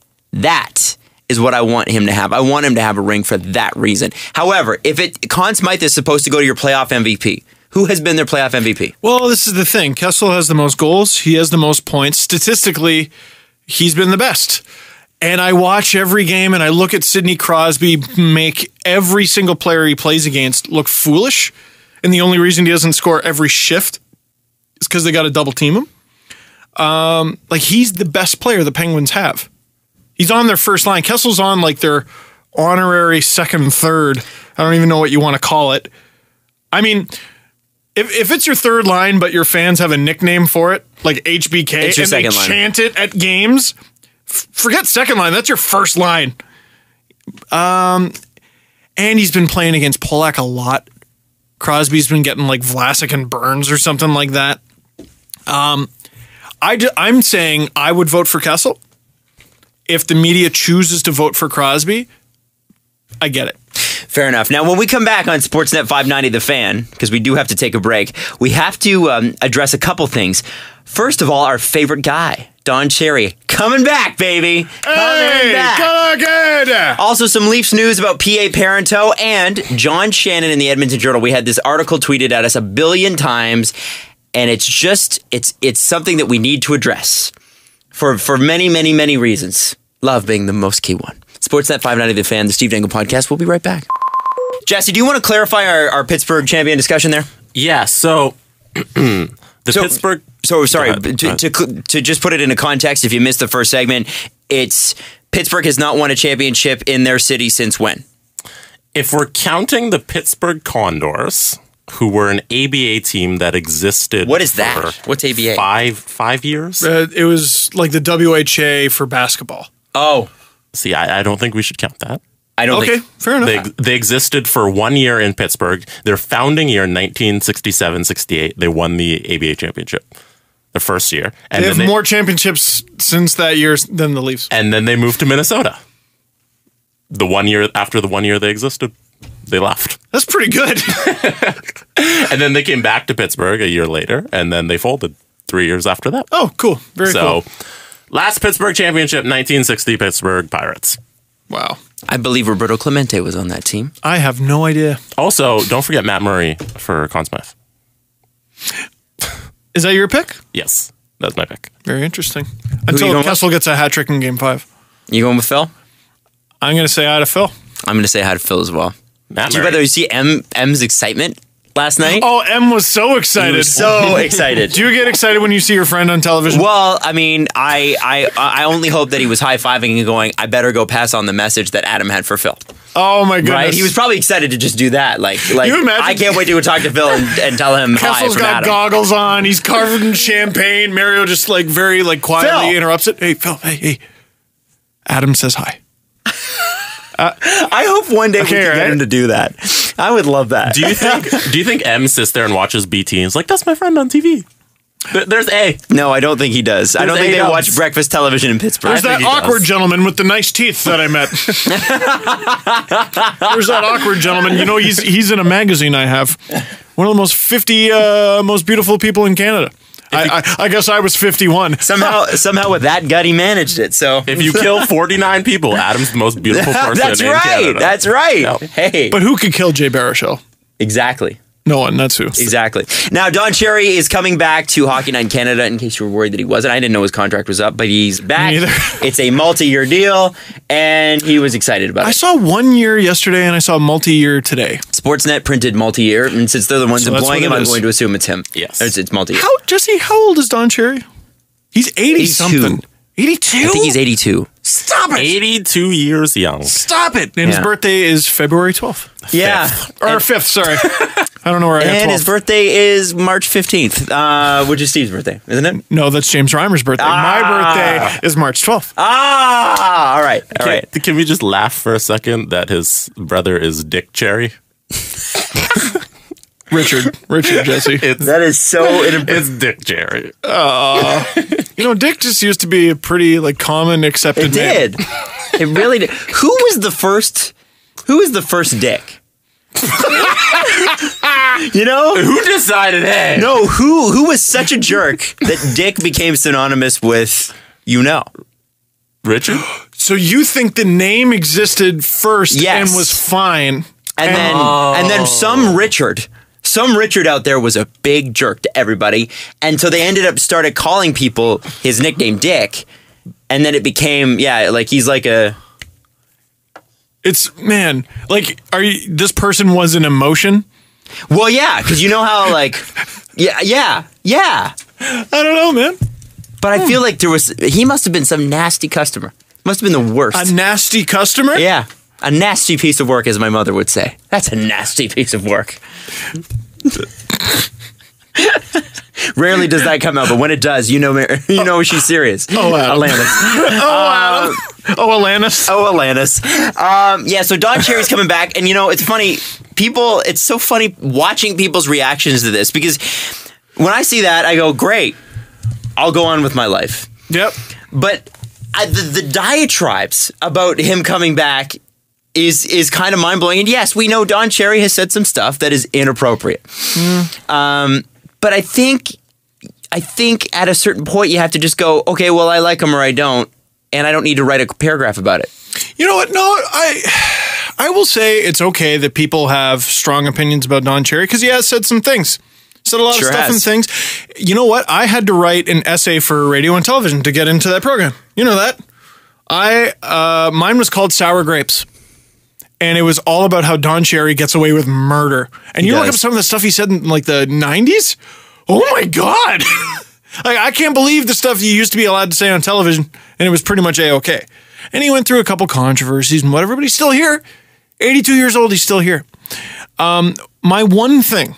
is what I want him to have. I want him to have a ring for that reason. However, if Conn Smythe is supposed to go to your playoff MVP, who has been their playoff MVP? Well, this is the thing. Kessel has the most goals. He has the most points. Statistically, he's been the best. And I watch every game and I look at Sidney Crosby make every single player he plays against look foolish. And the only reason he doesn't score every shift is because they got to double team him. He's the best player the Penguins have. He's on their first line. Kessel's on their honorary second and third. I don't even know what you want to call it. I mean, if it's your third line, but your fans have a nickname for it, like HBK, and they chant it at games... Forget second line. That's your first line. And he's been playing against Polak a lot. Crosby's been getting Vlasic and Burns or something like that. I'm saying I would vote for Kessel. If the media chooses to vote for Crosby, I get it. Fair enough. Now, when we come back on Sportsnet 590 The Fan, because we do have to take a break, we have to address a couple things. First of all, our favorite guy, Don Cherry, coming back, baby. Coming back. Good. Also, some Leafs news about P.A. Parento and John Shannon in the Edmonton Journal. We had this article tweeted at us 1 billion times, and it's something that we need to address for many, many, many reasons. Love being the most key one. Sportsnet 590 The Fan, the Steve Dangle podcast. We'll be right back. Jesse, do you want to clarify our Pittsburgh champion discussion there? Yeah, so Pittsburgh... So, sorry, to just put it into context, if you missed the first segment, it's Pittsburgh has not won a championship in their city since when? If we're counting the Pittsburgh Condors, who were an ABA team that existed... What is that? What's ABA? 5 years? It was like the WHA for basketball. Oh. See, I don't think we should count that. I don't think... fair enough. They existed for 1 year in Pittsburgh. Their founding year, 1967-68, they won the ABA championship. The first year. And they have more championships since that year than the Leafs. And then they moved to Minnesota. After the 1 year they existed, they left. That's pretty good. And then they came back to Pittsburgh a year later, and then they folded 3 years after that. Oh, cool. Very cool. So, last Pittsburgh championship, 1960 Pittsburgh Pirates. Wow. I believe Roberto Clemente was on that team. I have no idea. Also, don't forget Matt Murray for Conn Smythe. Is that your pick? Yes, that's my pick. Very interesting. Until Kessel gets a hat trick in Game 5. You going with Phil? I'm going to say hi to Phil. I'm going to say hi to Phil as well. Matt Did you see M's excitement last night? Oh, M was so excited. He was so excited. Do you get excited when you see your friend on television? Well, I mean, I only hope that he was high-fiving and going, I better go pass on the message that Adam had for Phil. Oh my goodness! Right? He was probably excited to just do that. Like you imagine? I can't wait to go talk to Phil and tell him hi Kessel's from got Adam. goggles on. He's covered in champagne. Mario just very quietly interrupts it. Hey, Phil. Hey. Adam says hi. I hope one day we can get him to do that. I would love that. Do you think M sits there and watches BT and is like, that's my friend on TV? There's A. No, I don't think he does. I don't think they watch breakfast television in Pittsburgh. There's that awkward gentleman with the nice teeth that I met. There's that awkward gentleman. You know, he's in a magazine I have. One of the most 50 most beautiful people in Canada. I guess I was 51. Somehow with that gut, he managed it. So if you kill 49 people, Adam's the most beautiful person in Canada. That's right. No. Hey. But who could kill Jay Baruchel? Exactly. No one, that's who. Exactly. Now, Don Cherry is coming back to Hockey Night in Canada, in case you were worried that he wasn't. I didn't know his contract was up, but he's back. Me neither. It's a multi-year deal, and he was excited about I it. saw 1 year yesterday, and I saw multi-year today. Sportsnet printed multi-year, and since they're the ones So that's employing what him, it I'm is. going to assume it's him. Yes. It's multi-year. Jesse, how old is Don Cherry? He's 80-something. 82? I think he's 82. Stop it! 82 years young. Stop it! And his Yeah. birthday is February 12th. Yeah. Or 5th, sorry. I don't know where I got And 12th. his birthday is March 15th, which is Steve's birthday, isn't it? No, that's James Reimer's birthday. My birthday is March 12th. Ah, all right. All right. Can we just laugh for a second that his brother is Dick Cherry? Richard Jesse. That is so It's Dick Cherry. You know, Dick just used to be a pretty common accepted It name. did. It really did. Who was the first Dick? You know? Who decided, hey? No, who was such a jerk that Dick became synonymous with Richard? So you think the name existed first Yes. and was fine? And then some Richard out there was a big jerk to everybody. And so they ended up started calling people his nickname Dick. And then it became, he's like a... It's, man, this person was an emotion? Well, yeah, because you know how, yeah. I don't know, man. But I feel like he must have been some nasty customer. Must have been the worst. A nasty customer? Yeah. A nasty piece of work, as my mother would say. That's a nasty piece of work. Rarely does that come out, but when it does, you know she's serious. Oh, Adam. Alanis. Alanis. Yeah, so Don Cherry's coming back, and it's funny. It's so funny watching people's reactions to this, because when I see that, I go, great, I'll go on with my life. Yep. But the diatribes about him coming back is kind of mind-blowing. And yes, we know Don Cherry has said some stuff that is inappropriate. But I think at a certain point you have to just go, okay, well, I like him or I don't, and I don't need to write a paragraph about it. You know what? No, I will say it's okay that people have strong opinions about Don Cherry because he has said some things. Said a lot of stuff and things. You know what? I had to write an essay for radio and television to get into that program. You know that? Mine was called Sour Grapes. And it was all about how Don Cherry gets away with murder. And you look up some of the stuff he said in the 90s? Oh my God. I can't believe the stuff you used to be allowed to say on television. And it was pretty much A-okay. And he went through a couple controversies and whatever, but he's still here. 82 years old, he's still here. My one thing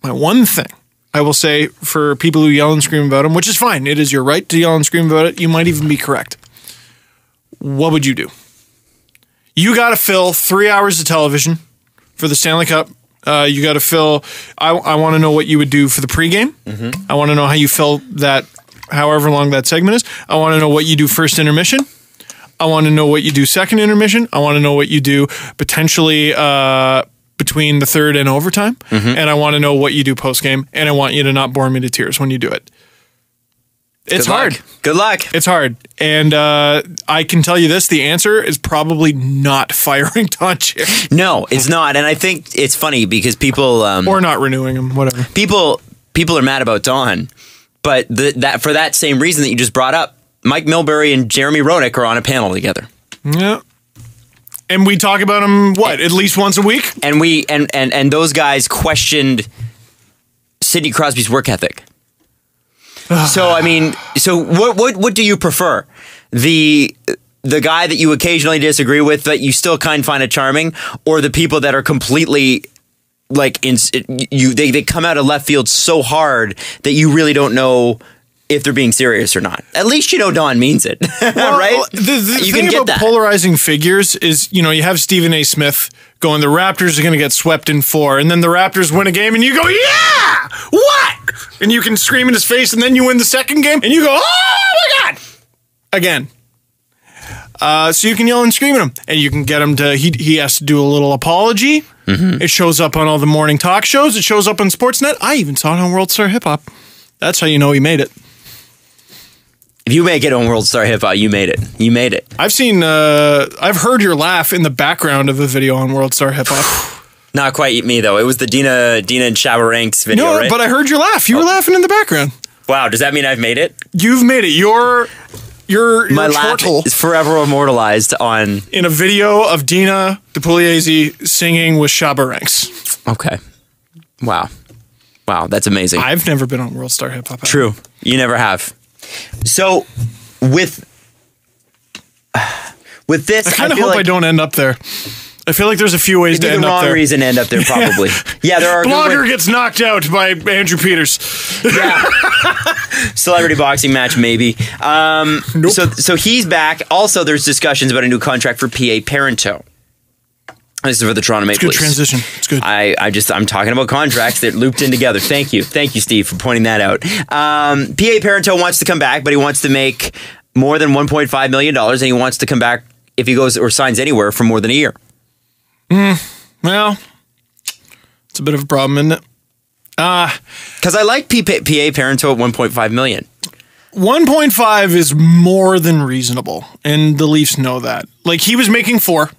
I will say for people who yell and scream about him, which is fine. It is your right to yell and scream about it. You might even be correct. What would you do? You got to fill 3 hours of television for the Stanley Cup. You got to fill. I want to know what you would do for the pregame. I want to know how you fill that, however long that segment is. I want to know what you do first intermission. I want to know what you do second intermission. I want to know what you do potentially between the third and overtime. And I want to know what you do postgame. And I want you to not bore me to tears when you do it. It's hard. Good luck. It's hard. And I can tell you this, the answer is probably not firing Don Cherry. No, it's not. And I think it's funny because people... or not renewing him, whatever. People are mad about Don, but that for that same reason that you just brought up, Mike Milbury and Jeremy Roenick are on a panel together. Yeah. And we talk about him, at least once a week? And and those guys questioned Sidney Crosby's work ethic. So I mean, what do you prefer? The guy that you occasionally disagree with that you still kind of find it charming, or the people that are completely they come out of left field so hard that you really don't know if they're being serious or not. At least you know Don means it, right? The You thing can get about that. polarizing figures is, you have Stephen A. Smith going, the Raptors are going to get swept in 4, and then the Raptors win a game, and you go, yeah! What? And you can scream in his face, and then you win the second game, and you go, oh my God! Again. So you can yell and scream at him, and you can get him to, he has to do a little apology. It shows up on all the morning talk shows. It shows up on Sportsnet. I even saw it on World Star Hip Hop. That's how you know he made it. If you make it on World Star Hip Hop, you made it. You made it. I've heard your laugh in the background of a video on World Star Hip Hop. Not quite me, though. It was the Dina and Shabaranks video, No, right? but I heard you laugh. You were laughing in the background. Wow, does that mean I've made it? You've made it. Your My laugh chortle is forever immortalized on... in a video of Dina DePugliese singing with Shabaranks. Okay. Wow. Wow, that's amazing. I've never been on World Star Hip Hop. True. You never have. So, with this, I kind of feel hope like I don't end up there. I feel like there's a few ways to the end up wrong there. reason to end up there, probably. Yeah, there are good Blogger ways. gets knocked out by Andrew Peters. Yeah. Celebrity boxing match, maybe. Nope. So he's back. Also, there's discussions about a new contract for PA Parento. This is for the Toronto Maple Good Leafs. transition. It's good. I'm talking about contracts that looped in together. Thank you, Steve, for pointing that out. PA Parento wants to come back, but he wants to make more than $1.5 million, and he wants to come back if he goes or signs anywhere for more than a year. Well, it's a bit of a problem, isn't it? Because I like PA Parento at $1.5 million. 1.5 is more than reasonable, and the Leafs know that. Like, he was making 4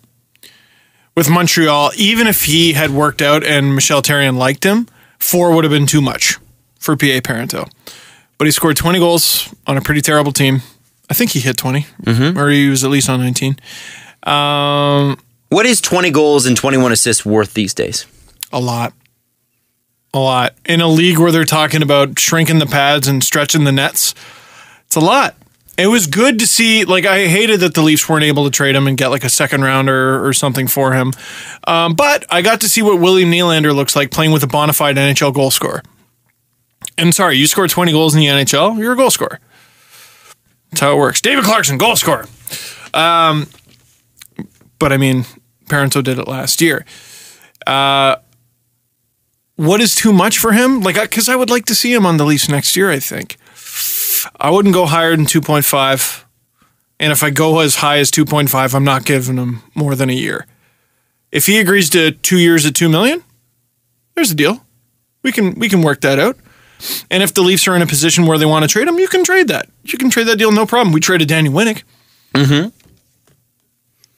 with Montreal. Even if he had worked out and Michel Therrien liked him, 4 would have been too much for PA Parento. But he scored 20 goals on a pretty terrible team. I think he hit 20, or he was at least on 19. What is 20 goals and 21 assists worth these days? A lot. A lot. In a league where they're talking about shrinking the pads and stretching the nets, it's a lot. It was good to see. Like, I hated that the Leafs weren't able to trade him and get like a second rounder or something for him. But I got to see what William Nylander looks like playing with a bona fide NHL goal scorer. And sorry, you scored 20 goals in the NHL, you're a goal scorer. That's how it works. David Clarkson, goal scorer. But I mean, Parento did it last year. What is too much for him? Like, because I would like to see him on the Leafs next year, I think. I wouldn't go higher than 2.5. And if I go as high as 2.5, I'm not giving him more than a year. If he agrees to 2 years at $2 million, there's a deal. We can work that out. And if the Leafs are in a position where they want to trade him, you can trade that. You can trade that deal, no problem. We traded Danny Winnick. Mm-hmm.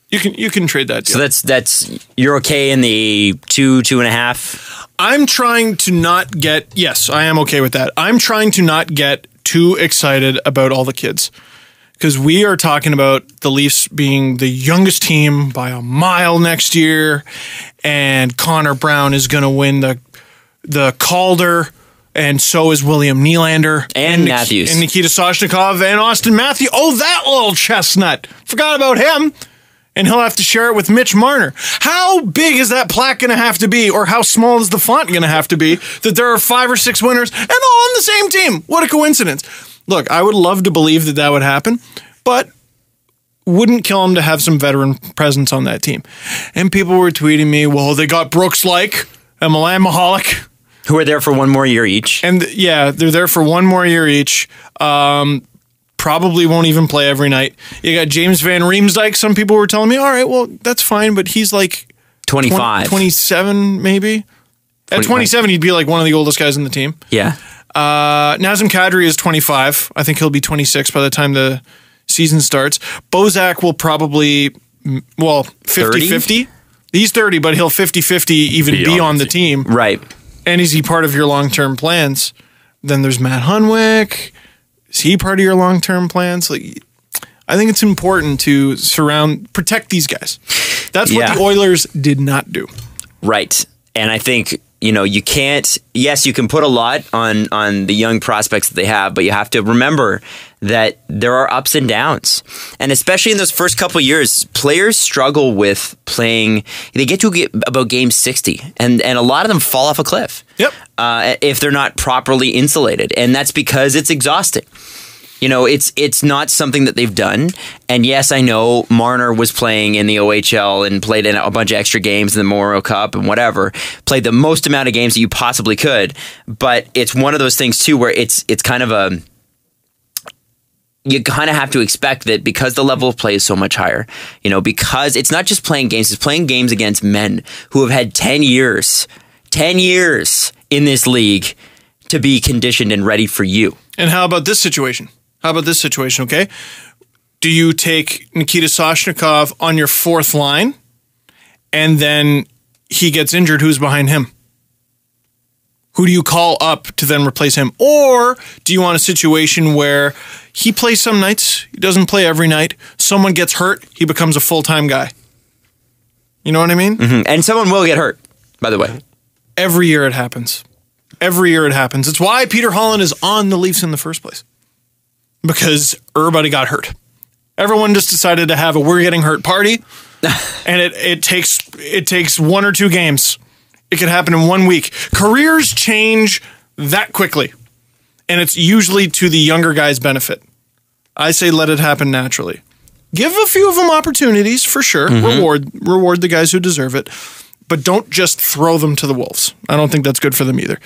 You can trade that deal. So that's you're okay in the 2.5. I'm trying to not get, yes, I am okay with that. I'm trying to not get too excited about all the kids. Because we are talking about the Leafs being the youngest team by a mile next year. And Connor Brown is going to win the Calder. And so is William Nylander. And Matthews. And Nikita Soshnikov and Austin Matthews. Oh, that little chestnut. Forgot about him. And he'll have to share it with Mitch Marner. How big is that plaque going to have to be, or how small is the font going to have to be, that there are 5 or 6 winners and all on the same team? What a coincidence. Look, I would love to believe that that would happen, but wouldn't kill him to have some veteran presence on that team. And people were tweeting me, well, they got Brooks-like and Milan Mahalik. Who are there for one more year each. And yeah, they're there for one more year each. Probably won't even play every night. You got James Van Riemsdyk. Some people were telling me, all right, well, that's fine, but he's like 25. 27 maybe. At 27, he'd be like one of the oldest guys in the team. Yeah. Nazem Kadri is 25. I think he'll be 26 by the time the season starts. Bozak will probably, well, 50-50. He's 30, but he'll 50-50 even be on the team. Right. And is he part of your long-term plans? Then there's Matt Hunwick. Is he part of your long-term plans? Like, I think it's important to protect these guys. That's what the Oilers did not do. Right. And I think, you can't, yes, you can put a lot on the young prospects that they have, but you have to remember that there are ups and downs. And especially in those first couple of years, players struggle with playing, they get about game 60, and a lot of them fall off a cliff. Yep. If they're not properly insulated. And that's because it's exhausting. It's not something that they've done. And yes, I know Marner was playing in the OHL and played in a bunch of extra games in the Memorial Cup and whatever. Played the most amount of games that you possibly could. But it's one of those things too where it's kind of you kind of have to expect that because the level of play is so much higher, because it's not just playing games, it's playing games against men who have had 10 years in this league to be conditioned and ready for you. And how about this situation? Okay? Do you take Nikita Soshnikov on your 4th line and then he gets injured, who's behind him? Who do you call up to then replace him? Or do you want a situation where he plays some nights, he doesn't play every night, someone gets hurt, he becomes a full-time guy? You know what I mean? Mm-hmm. And someone will get hurt, by the way. Every year it happens. Every year it happens. It's why Peter Holland is on the Leafs in the first place. Because everybody got hurt. Everyone just decided to have a we're getting hurt party. And it takes 1 or 2 games. It could happen in 1 week. Careers change that quickly. And it's usually to the younger guy's benefit. I say let it happen naturally. Give a few of them opportunities, for sure. Mm-hmm. Reward the guys who deserve it. But don't just throw them to the wolves. I don't think that's good for them either.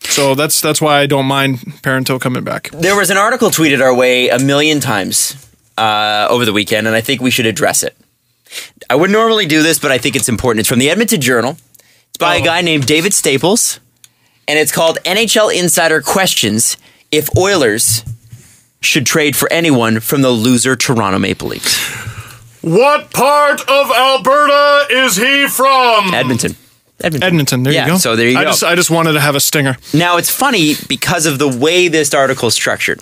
So that's why I don't mind Parento coming back. There was an article tweeted our way a million times over the weekend, and I think we should address it. I wouldn't normally do this, but I think it's important. It's from the Edmonton Journal. It's by a guy named David Staples, and it's called NHL Insider Questions If Oilers Should Trade for Anyone from the Loser Toronto Maple Leafs. What part of Alberta is he from? Edmonton. There you go. So there you go. I just wanted to have a stinger. Now, it's funny because of the way this article is structured.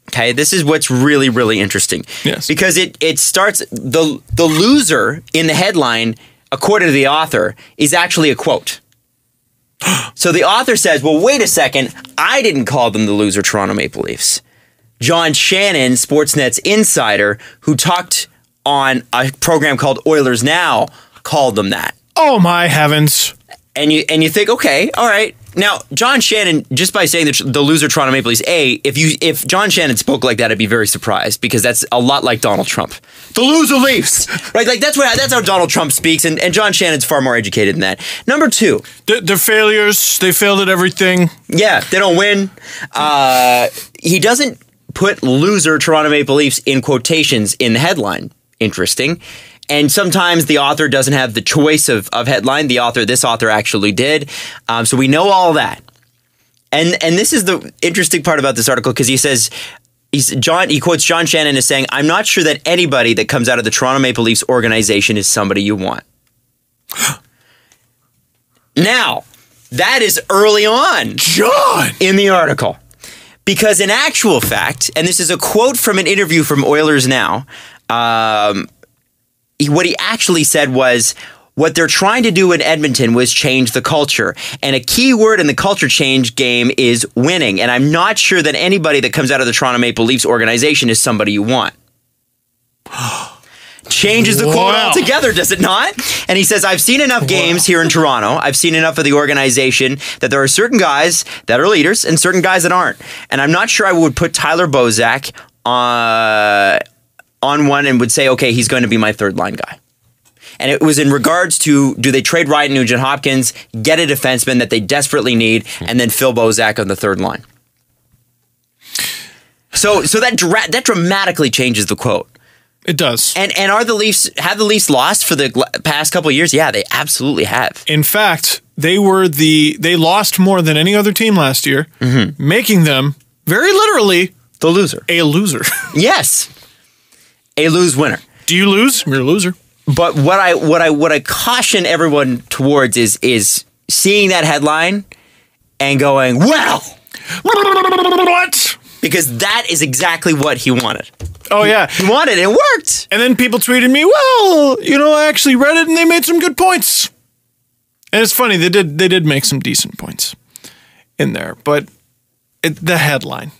Okay, this is what's really, really interesting. Yes. Because it starts, the loser in the headline, according to the author, is actually a quote. So the author says, well, wait a second, I didn't call them the loser Toronto Maple Leafs. John Shannon, Sportsnet's insider, who talked on a program called Oilers Now, called them that. Oh my heavens. And you think, okay, all right. Now, John Shannon, just by saying the loser Toronto Maple Leafs, if John Shannon spoke like that, I'd be very surprised because that's a lot like Donald Trump. The loser Leafs, right? Like that's how Donald Trump speaks, and John Shannon's far more educated than that. Number 2, they're failures. They failed at everything. Yeah, they don't win. He doesn't put loser Toronto Maple Leafs in quotations in the headline. Interesting. And sometimes the author doesn't have the choice of headline. This author actually did. So we know all that. And this is the interesting part about this article because he says, he quotes John Shannon as saying, I'm not sure that anybody that comes out of the Toronto Maple Leafs organization is somebody you want. Now, that is early on, John, in the article. Because in actual fact, and this is a quote from an interview from Oilers Now, what he actually said was, what they're trying to do in Edmonton was change the culture. And a key word in the culture change game is winning. And I'm not sure that anybody that comes out of the Toronto Maple Leafs organization is somebody you want. Changes the quote altogether, does it not? And he says, I've seen enough games here in Toronto. I've seen enough of the organization that there are certain guys that are leaders and certain guys that aren't. And I'm not sure I would put Tyler Bozak on one and would say, okay, he's going to be my third line guy. And it was in regards to, do they trade Ryan Nugent-Hopkins, get a defenseman that they desperately need, and then Phil Bozak on the third line. So that dramatically changes the quote. It does. And have the Leafs lost for the past couple of years? Yeah, they absolutely have. In fact, they lost more than any other team last year, making them very literally the loser. A loser. Yes. A lose winner. Do you lose? You're a loser. But what I caution everyone towards is seeing that headline and going, well, what? Because that is exactly what he wanted. Oh yeah, he wanted it. It worked. And then people tweeted me, well, I actually read it and they made some good points. And it's funny, they did make some decent points in there, but the headline.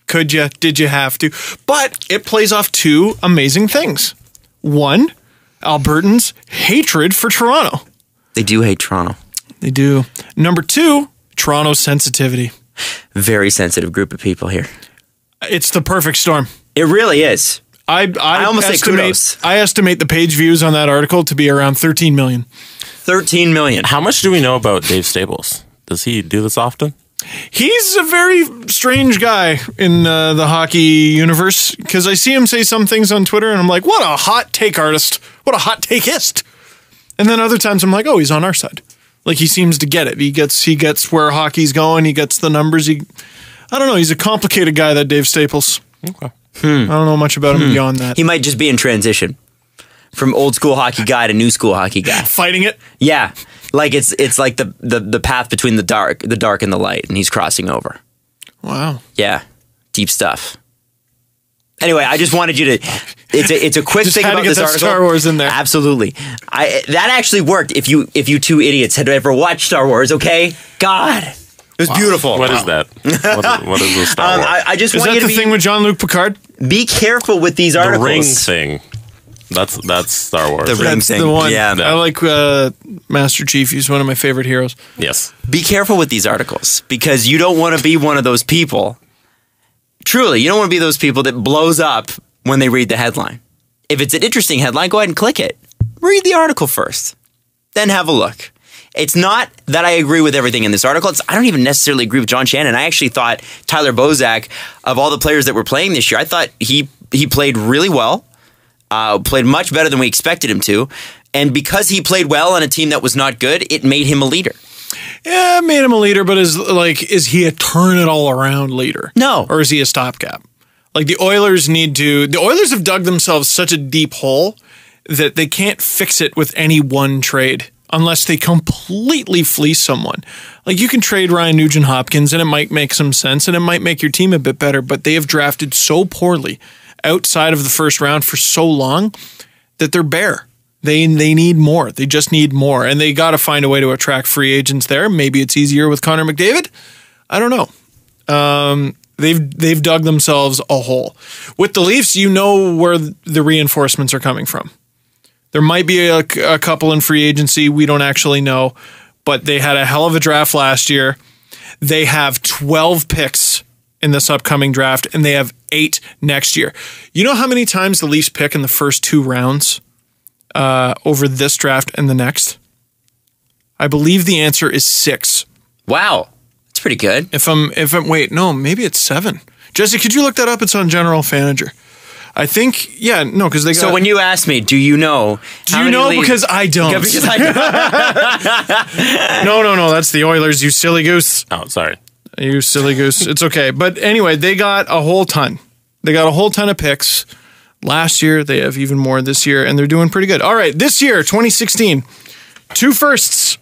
Could you? Did you have to? But it plays off 2 amazing things. 1, Albertans' hatred for Toronto. They do hate Toronto. They do. Number 2, Toronto's sensitivity. Very sensitive group of people here. It's the perfect storm. It really is. I almost say kudos. I estimate the page views on that article to be around 13 million. 13 million. How much do we know about Dave Staples? Does he do this often? He's a very strange guy in the hockey universe because I see him say some things on Twitter and I'm like, what a hot take artist. What a hot takeist. And then other times I'm like, oh, he's on our side. Like he seems to get it. He gets where hockey's going. He gets the numbers. I don't know. He's a complicated guy, that Dave Staples. Okay. I don't know much about him beyond that. He might just be in transition from old school hockey guy to new school hockey guy. Fighting it. Yeah, like it's like the path between the dark and the light, and he's crossing over. Wow. Yeah, deep stuff. Anyway, I just wanted you to. It's a quick Just thing had to about get this that article. Star Wars in there. Absolutely, that actually worked. If you two idiots had ever watched Star Wars, okay, God, it was beautiful. What is that? What is this Star Wars? I just Is want that you to the thing with Jean-Luc Picard? be careful with these The articles. ring thing. That's Star Wars. The right? ring That's thing. the one. Yeah. I like Master Chief. He's one of my favorite heroes. Yes. Be careful with these articles because you don't want to be one of those people. Truly, you don't want to be those people that blows up when they read the headline. If it's an interesting headline, go ahead and click it. Read the article first, then have a look. It's not that I agree with everything in this article. I don't even necessarily agree with John Shannon. I actually thought Tyler Bozak, of all the players that were playing this year, I thought he played really well, played much better than we expected him to. And because he played well on a team that was not good, it made him a leader. Yeah, made him a leader, but is he a turn it all around leader? No. Or is he a stopgap? Like the Oilers have dug themselves such a deep hole that they can't fix it with any one trade unless they completely fleece someone. Like you can trade Ryan Nugent-Hopkins and it might make some sense and it might make your team a bit better, but they have drafted so poorly outside of the first round for so long that they're bare. They need more. They just need more. And they got to find a way to attract free agents there. Maybe it's easier with Connor McDavid. I don't know. They've dug themselves a hole. With the Leafs, you know where the reinforcements are coming from. There might be a couple in free agency. We don't actually know. But they had a hell of a draft last year. They have 12 picks in this upcoming draft, and they have 8 next year. You know how many times the Leafs pick in the first 2 rounds over this draft and the next? I believe the answer is 6. Wow. That's pretty good. Wait, no, maybe it's 7. Jesse, could you look that up? It's on General Fanager. I think, because they got... So when you ask me, do you know? Do you know? Because I don't. Yeah, because I don't. No, that's the Oilers, you silly goose. Oh, sorry. You silly goose. It's okay. But anyway, they got a whole ton. They got a whole ton of picks. Last year, they have even more this year, and they're doing pretty good. All right, this year, 2016, 2 firsts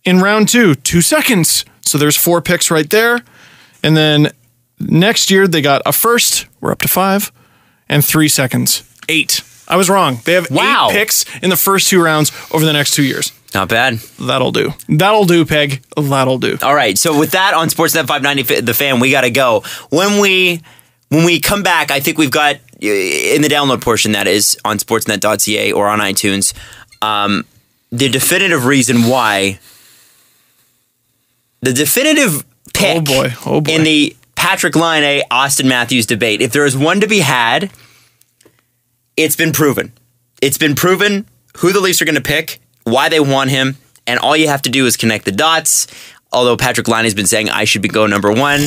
in round 2, 2 seconds. So there's 4 picks right there. And then next year, they got a first. We're up to 5. And 3 seconds. 8. I was wrong. They have 8 picks in the first 2 rounds over the next 2 years. Not bad. That'll do. That'll do, Peg. That'll do. All right. So with that on Sportsnet 590, The Fan, we got to go. When we come back, I think we've got, in the download portion, that is, on sportsnet.ca or on iTunes, the definitive reason why, the definitive pick Oh boy. in the Patrick Laine, Austin Matthews debate. If there is one to be had, it's been proven. It's been proven who the Leafs are going to pick, why they want him, and all you have to do is connect the dots. Although Patrick Laine has been saying I should go number 1.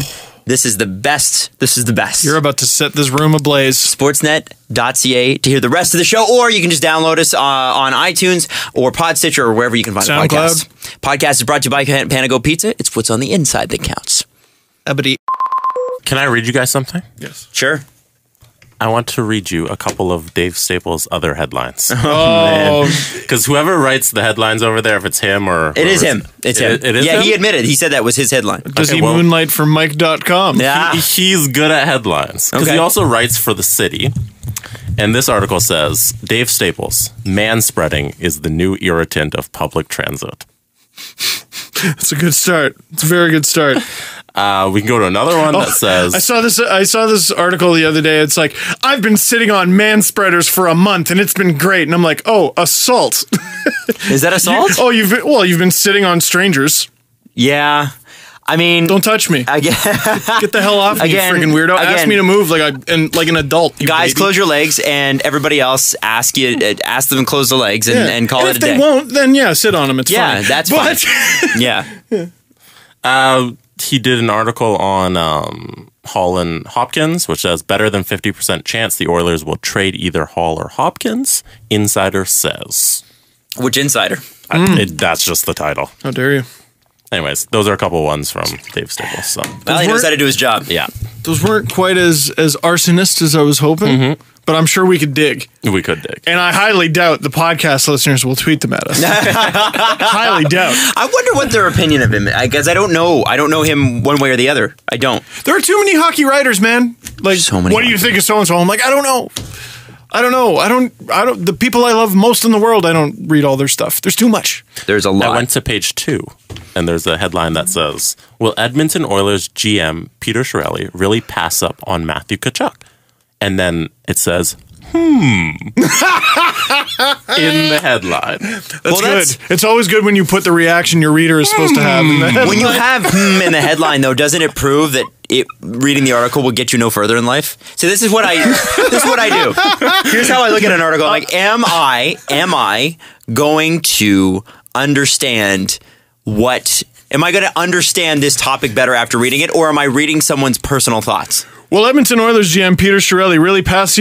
This is the best. This is the best. You're about to set this room ablaze. Sportsnet.ca to hear the rest of the show, or you can just download us on iTunes or Podstitcher or wherever you can find SoundCloud. a podcast. Podcast is brought to you by Panago Pizza. It's what's on the inside that counts. Ebony. Can I read you guys something? Yes. Sure. I want to read you a couple of Dave Staples' other headlines. Oh, Because whoever writes the headlines over there, if it's him or... It is him. It's him. It is yeah, him? he admitted. He said that was his headline. does Okay, he well- moonlight for Mike.com? Yeah. He's good at headlines. Because Okay. he also writes for The City. And this article says, Dave Staples, man-spreading is the new irritant of public transit. It's a good start. It's a very good start. We can go to another one that says... I saw this article the other day. It's like, I've been sitting on man spreaders for a month and it's been great. And I'm like, oh, assault. Is that assault? You've been sitting on strangers. Yeah. I mean, Don't touch me. again, Get the hell off me, you Again- freaking weirdo. Ask again- me to move like an adult. You guys, baby. close your legs, and everybody else ask them to close their legs Yeah. and call it if a they day. won't, then sit on them. It's Yeah, fine. that's but, fine. Yeah. He did an article on Hall and Hopkins, which says better than 50% chance the Oilers will trade either Hall or Hopkins. Insider says. Which insider? That's just the title. How dare you? Anyways, those are a couple ones from Dave Staples. So Well, he knows weren't- how to do his job. yeah, Those weren't quite as arsonist as I was hoping, but I'm sure we could dig. We could dig. And I highly doubt the podcast listeners will tweet them at us. Highly doubt. I wonder what their opinion of him is. I guess I don't know. I don't know him one way or the other. I don't. There are too many hockey writers, man. Like, So many what do you hockey think of so-and-so? I'm like, I don't know. I don't. The people I love most in the world, I don't read all their stuff. There's too much. There's a I lot. went to page 2, and there's a headline that says, "Will Edmonton Oilers GM Peter Chiarelli really pass up on Matthew Tkachuk?" And then it says, in the headline. That's good. It's always good when you put the reaction your reader is supposed to have in the headline. When you have in the headline, though, doesn't it prove that reading the article will get you no further in life? So this is what I do. Here's how I look at an article. I'm like, am I going to understand am I going to understand this topic better after reading it, or am I reading someone's personal thoughts? Will Edmonton Oilers GM Peter Chiarelli really pass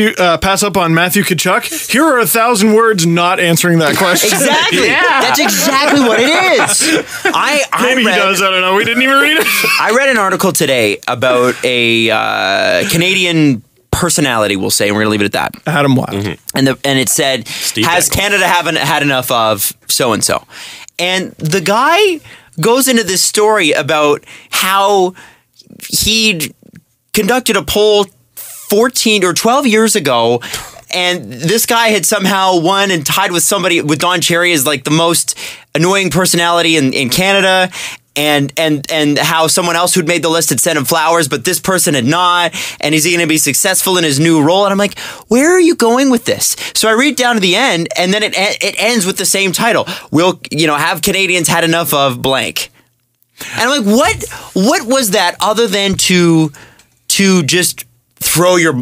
up on Matthew Tkachuk? Here are 1,000 words not answering that question. Exactly. That's exactly what it is. Maybe he does. I don't know. We didn't even read it. I read an article today about a Canadian personality, we'll say, and we're going to leave it at that. Adam Wild. And it said, has Canada had enough of so-and-so? And the guy goes into this story about how he conducted a poll 14 or 12 years ago, and this guy had somehow won and tied with Don Cherry as like the most annoying personality in Canada. And how someone else who'd made the list had sent him flowers, but this person had not. And is he going to be successful in his new role? And I'm like, where are you going with this? So I read down to the end, and then it ends with the same title. Have Canadians had enough of blank? And I'm like, what was that other than to just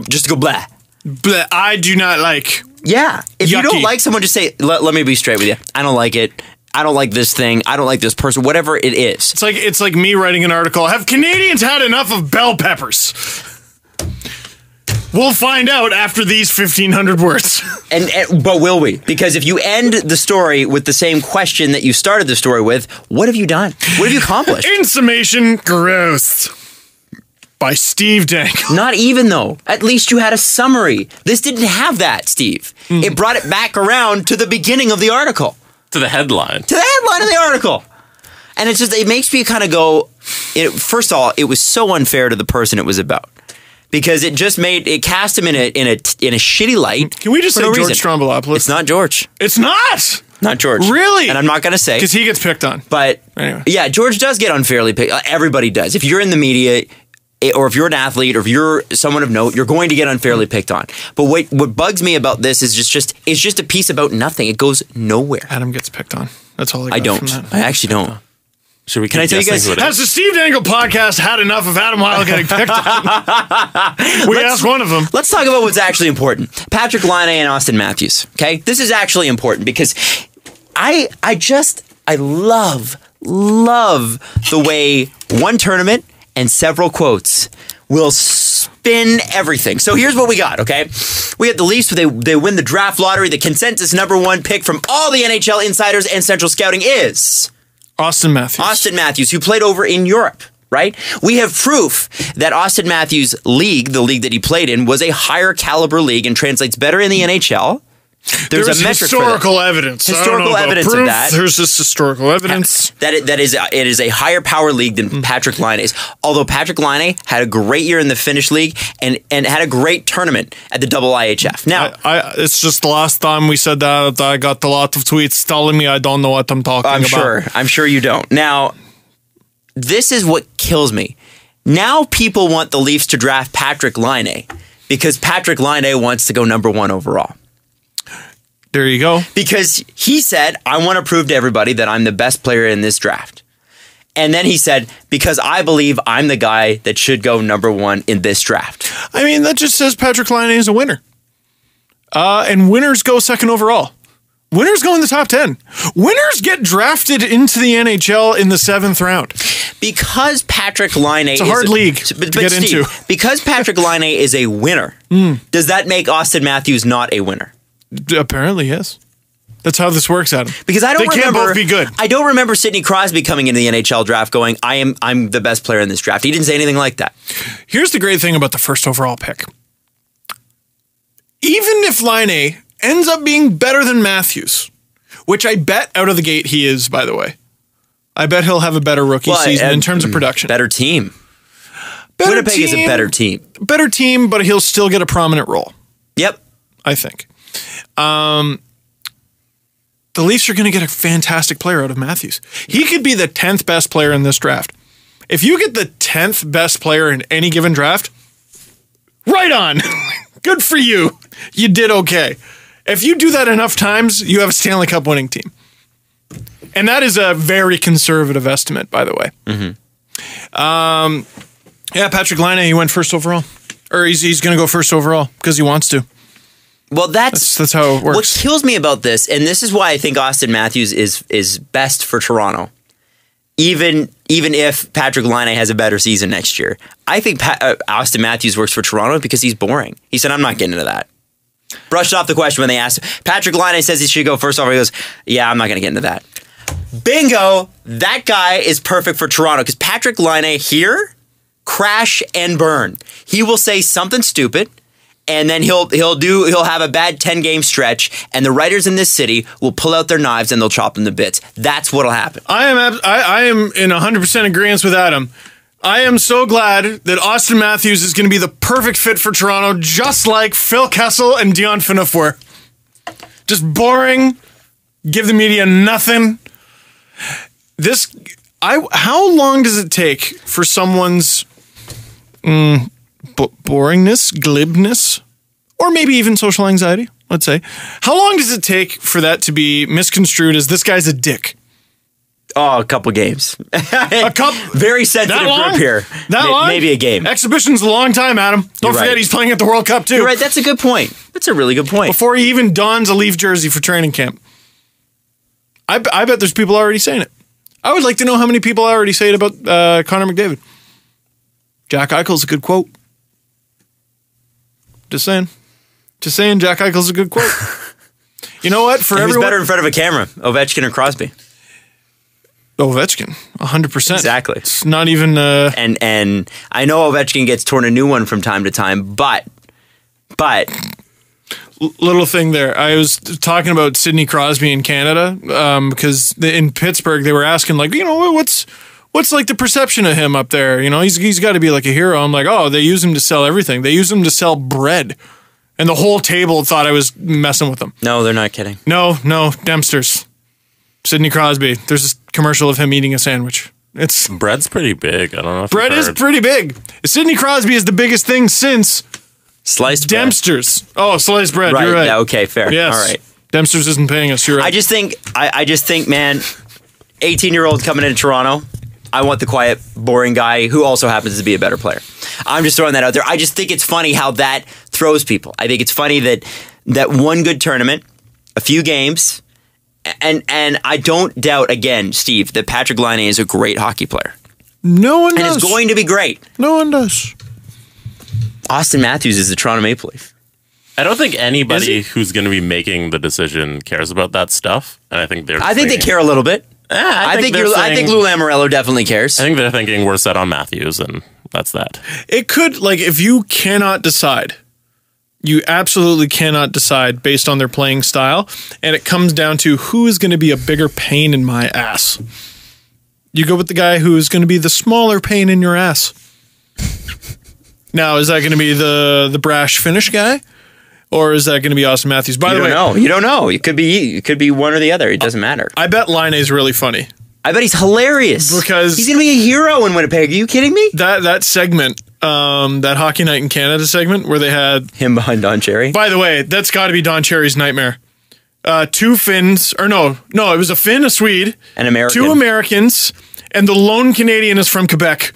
just go blah? But I do not like. Yeah. If you don't Yucky. like someone, just say, let me be straight with you. I don't like it. I don't like this thing. I don't like this person. Whatever it is. It's like me writing an article. Have Canadians had enough of bell peppers? We'll find out after these 1,500 words. But will we? Because if you end the story with the same question that you started the story with, what have you done? What have you accomplished? In summation, gross. By Steve Dangle. Not even, though. At least you had a summary. This didn't have that, Steve. It brought it back around to the beginning of the article. To the headline. To the headline of the article. And it makes me kind of go, first of all, it was so unfair to the person it was about. Because it cast him in a shitty light. Can we just say no George reason. Stroumboulopoulos? It's not George. It's not! Not George. Really? And I'm not going to say. Because he gets picked on. But, anyway. Yeah, George does get unfairly picked. Everybody does. If you're in the media, or if you're an athlete, or if you're someone of note, you're going to get unfairly picked on. But what bugs me about this is it's just a piece about nothing. It goes nowhere. Adam gets picked on. That's all I got I don't. from that. I actually don't. Should we Can I tell you guys? Has the Steve Dangle podcast had enough of Adam Wild getting picked on? We asked one of them. Let's talk about what's actually important. Patrick Laine and Austin Matthews. Okay, this is actually important because I love the way one tournament and several quotes will spin everything. So here's what we got, okay? We got the Leafs, they win the draft lottery. The consensus #1 pick from all the NHL insiders and Central Scouting is Austin Matthews. Austin Matthews, who played over in Europe, right? We have proof that Austin Matthews' league, the league that he played in, was a higher caliber league and translates better in the NHL. There's a metric historical for that. evidence. Historical evidence proof. of that. There's this historical evidence. It is a higher power league than Patrick Laine is. Although Patrick Laine had a great year in the Finnish league and had a great tournament at the IIHF. Now, it's just the last time we said that I got a lot of tweets telling me I don't know what I'm talking about. I'm sure you don't. Now, this is what kills me. Now people want the Leafs to draft Patrick Laine because Patrick Laine wants to go #1 overall. There you go. Because he said, I want to prove to everybody that I'm the best player in this draft. And then he said, because I believe I'm the guy that should go #1 in this draft. I mean, that just says Patrick Laine is a winner. And winners go second overall. Winners go in the top 10. Winners get drafted into the NHL in the 7th round. Because Patrick Laine is a hard league to get into. Because Patrick Laine is a winner, does that make Austin Matthews not a winner? Apparently, yes. That's how this works, Adam. Because I don't They remember. can't both be good. I don't remember Sidney Crosby coming into the NHL draft going, I'm the best player in this draft. He didn't say anything like that. Here's the great thing about the first overall pick. even if Laine ends up being better than Matthews, which I bet out of the gate he is, by the way. I bet he'll have a better rookie season in terms of production. Better team. Winnipeg is a better team. Better team, but he'll still get a prominent role. Yep. I think. The Leafs are going to get a fantastic player out of Matthews. He could be the 10th best player in this draft. If you get the 10th best player in any given draft, right on. Good for you. You did okay. If you do that enough times, you have a Stanley Cup winning team. And that is a very conservative estimate, by the way. Yeah, Patrick Laine, he went first overall. Or he's going to go first overall because he wants to. Well, that's how it works. What kills me about this, and this is why I think Austin Matthews is best for Toronto, even if Patrick Laine has a better season next year. I think Austin Matthews works for Toronto because he's boring. He said, I'm not getting into that. Brushed off the question when they asked. Patrick Laine says he should go first overall. He goes, yeah, I'm not going to get into that. Bingo! That guy is perfect for Toronto because Patrick Laine here, crash and burn. He will say something stupid, and then he'll have a bad 10-game stretch, and the writers in this city will pull out their knives and they'll chop them to bits. That's what'll happen. I am in 100% agreement with Adam. I am so glad that Austin Matthews is going to be the perfect fit for Toronto, just like Phil Kessel and Dion Phaneuf were. Just boring. Give the media nothing. How long does it take for someone's boringness, glibness, or maybe even social anxiety, let's say, how long does it take for that to be misconstrued as this guy's a dick? Oh, a couple games. A couple? Very sensitive group here. That long? Maybe a game. Exhibition's a long time, Adam. Don't forget he's playing at the World Cup, too. You're right. That's a good point. That's a really good point. Before he even dons a Leaf jersey for training camp. I bet there's people already saying it. I would like to know how many people already say it about Connor McDavid. Jack Eichel's a good quote. Just saying. Jack Eichel's a good quote. You know what? For everyone, who's better in front of a camera, Ovechkin or Crosby? Ovechkin, 100%. Exactly. It's not even. And I know Ovechkin gets torn a new one from time to time, but. Little thing there. I was talking about Sidney Crosby in Canada because in Pittsburgh they were asking, like, you know, what's like the perception of him up there? You know, he's got to be like a hero. I'm like, oh, they use him to sell everything. They use him to sell bread. And the whole table thought I was messing with them. No, they're not kidding. No, Dempsters. Sidney Crosby. There's this commercial of him eating a sandwich. Bread's pretty big. I don't know if bread is pretty big. Sidney Crosby is the biggest thing since sliced Dempsters. Bread. Oh, sliced bread. Right. You're right. Yeah, okay, fair. Yes. All right. Dempsters isn't paying us. You're right. I just think, man, 18-year-old coming into Toronto, I want the quiet, boring guy who also happens to be a better player. I'm just throwing that out there. I just think it's funny how that throws people. I think it's funny that one good tournament, a few games, and I don't doubt, again, Steve, that Patrick Laine is a great hockey player. No one does. And is going to be great. No one does. Austin Matthews is the Toronto Maple Leaf. I don't think anybody who's going to be making the decision cares about that stuff. And I think I think they care a little bit. I think Lou Lamoriello definitely cares. I think they're thinking we're set on Matthews, and that's that. It could, like, if you cannot decide, you absolutely cannot decide based on their playing style, and it comes down to who is going to be a bigger pain in my ass. You go with the guy who is going to be the smaller pain in your ass. Now, is that going to be the brash Finnish guy? Or is that going to be Austin Matthews? By the way, you don't know. It could be one or the other. It doesn't matter. I bet Laine's really funny. I bet he's hilarious because he's going to be a hero in Winnipeg. Are you kidding me? That segment, that Hockey Night in Canada segment where they had him behind Don Cherry. By the way, that's got to be Don Cherry's nightmare. Two Finns, or no, it was a Finn, a Swede, an American, 2 Americans, and the lone Canadian is from Quebec.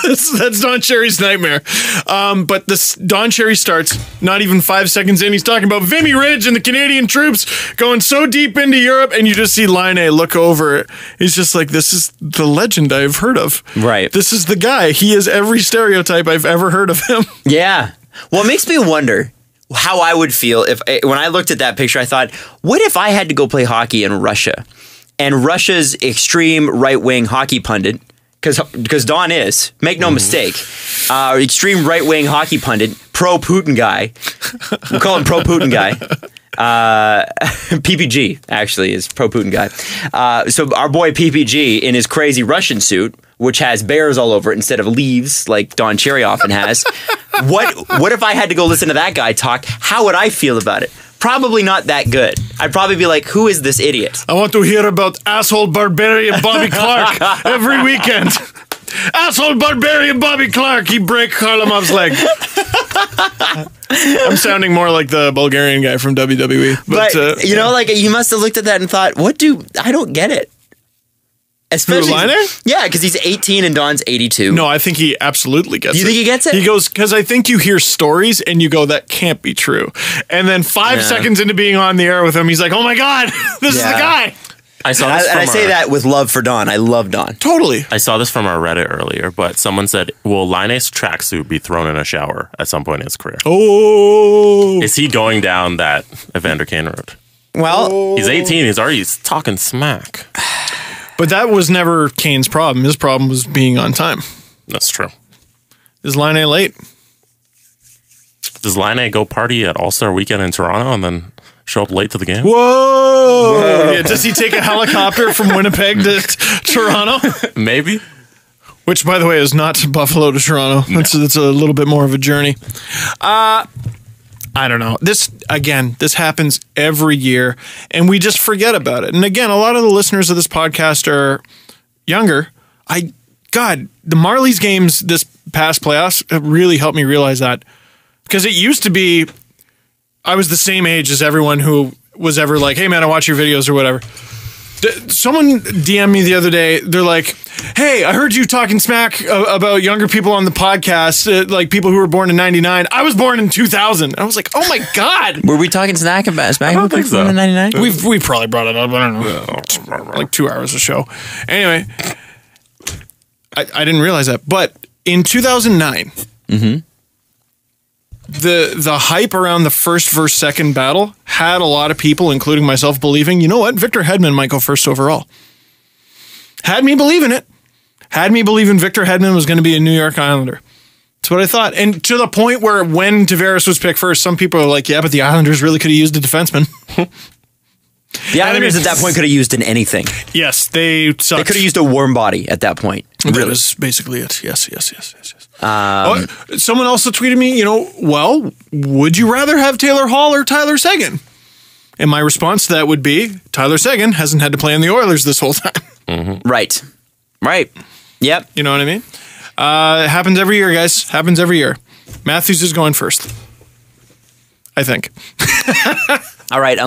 That's Don Cherry's nightmare. But this Don Cherry starts not even 5 seconds in. He's talking about Vimy Ridge and the Canadian troops going so deep into Europe, and you just see Laine look over. He's just like, this is the legend I've heard of. Right. This is the guy. He is every stereotype I've ever heard of him. Yeah. Well, it makes me wonder how I would feel when I looked at that picture. I thought, what if I had to go play hockey in Russia, and Russia's extreme right-wing hockey pundit because Don is, make no mistake, extreme right-wing hockey pundit, pro-Putin guy. We'll call him pro-Putin guy. PPG, actually, is pro-Putin guy. So our boy PPG in his crazy Russian suit, which has bears all over it instead of leaves like Don Cherry often has. What if I had to go listen to that guy talk? How would I feel about it? Probably not that good. I'd probably be like, who is this idiot? I want to hear about asshole barbarian Bobby Clark every weekend. Asshole barbarian Bobby Clark, he break Kharlamov's leg. I'm sounding more like the Bulgarian guy from WWE. But you know, like, you must have looked at that and thought, I don't get it. Especially, yeah, because he's 18 and Don's 82. No, I think he absolutely gets it. You think he gets it? He goes, because I think you hear stories and you go, that can't be true. And then 5 seconds into being on the air with him, he's like, oh my God, this is the guy. I saw this I say that with love for Don. I love Don. Totally. I saw this from our Reddit earlier, but someone said, will Laine's tracksuit be thrown in a shower at some point in his career? Oh. Is he going down that Evander Kane road? Well, he's 18. He's already talking smack. But that was never Kane's problem. His problem was being on time. That's true. Is Laine late? Does Laine go party at All-Star Weekend in Toronto and then show up late to the game? Whoa! Yeah, does he take a helicopter from Winnipeg to Toronto? Maybe. Which, by the way, is not Buffalo to Toronto. No. That's a little bit more of a journey. I don't know. This happens every year, and we just forget about it. And again, a lot of the listeners of this podcast are younger. The Marlies games this past playoffs have really helped me realize that. Because it used to be, I was the same age as everyone who was ever like, hey man, I watch your videos or whatever. Someone DM'd me the other day. They're like, hey, I heard you talking smack about younger people on the podcast, like people who were born in 99. I was born in 2000. I was like, oh my God. Were we talking smack about I don't think so. in 99? We probably brought it up. I don't know. Like 2 hours of show. Anyway, I didn't realize that. But in 2009, the hype around the first versus second battle had a lot of people, including myself, believing, you know what, Victor Hedman might go first overall. Had me believing it. Had me believing Victor Hedman was going to be a New York Islander. That's what I thought. And to the point where when Tavares was picked first, some people are like, yeah, but the Islanders really could have used a defenseman. The Islanders at that point could have used an anything. Yes, they sucked. They could have used a warm body at that point. That was basically it. Yes. Someone also tweeted me, well, would you rather have Taylor Hall or Tyler Seguin? And my response to that would be, Tyler Seguin hasn't had to play on the Oilers this whole time. Mm-hmm. Right. Yep. You know what I mean? It happens every year, guys. Happens every year. Matthews is going first, I think. All right.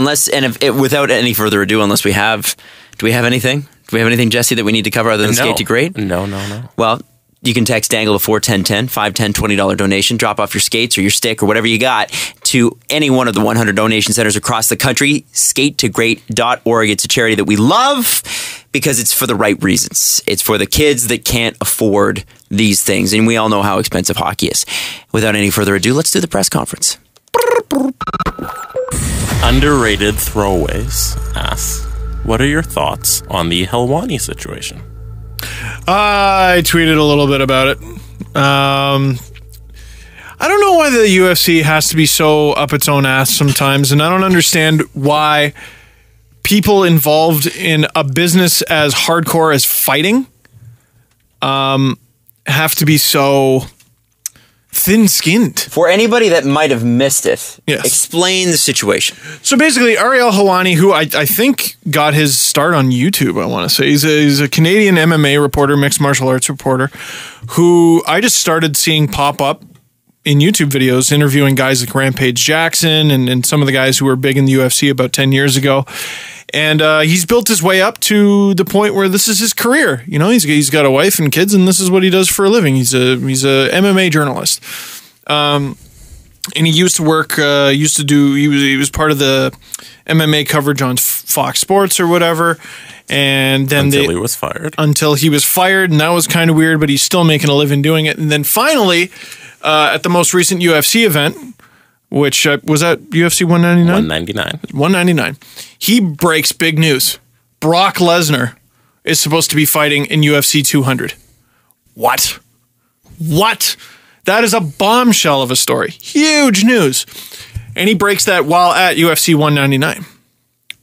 Without any further ado, do we have anything? Do we have anything, Jesse, that we need to cover other than Skate to Great? No. Well, you can text Dangle to 41010, $5, $10, $20 donation. Drop off your skates or your stick or whatever you got to any one of the 100 donation centers across the country. SkateToGreat.org. It's a charity that we love because it's for the right reasons. It's for the kids that can't afford these things. And we all know how expensive hockey is. Without any further ado, let's do the press conference. Underrated throwaways asks, what are your thoughts on the Helwani situation? I tweeted a little bit about it. I don't know why the UFC has to be so up its own ass sometimes, and I don't understand why people involved in a business as hardcore as fighting have to be so thin-skinned. For anybody that might have missed it, yes. Explain the situation. So basically, Ariel Helwani, who I think got his start on YouTube, I want to say. He's a Canadian MMA reporter, mixed martial arts reporter, who I just started seeing pop up in YouTube videos, interviewing guys like Rampage Jackson and some of the guys who were big in the UFC about 10 years ago. And he's built his way up to the point where this is his career. He's got a wife and kids, and this is what he does for a living. He's a MMA journalist. And he used to work. He was part of the MMA coverage on Fox Sports or whatever. And then until he was fired. Until he was fired, and that was kind of weird. But he's still making a living doing it. And then finally, at the most recent UFC event, which was at UFC 199? 199. He breaks big news. Brock Lesnar is supposed to be fighting in UFC 200. What? What? That is a bombshell of a story. Huge news. And he breaks that while at UFC 199.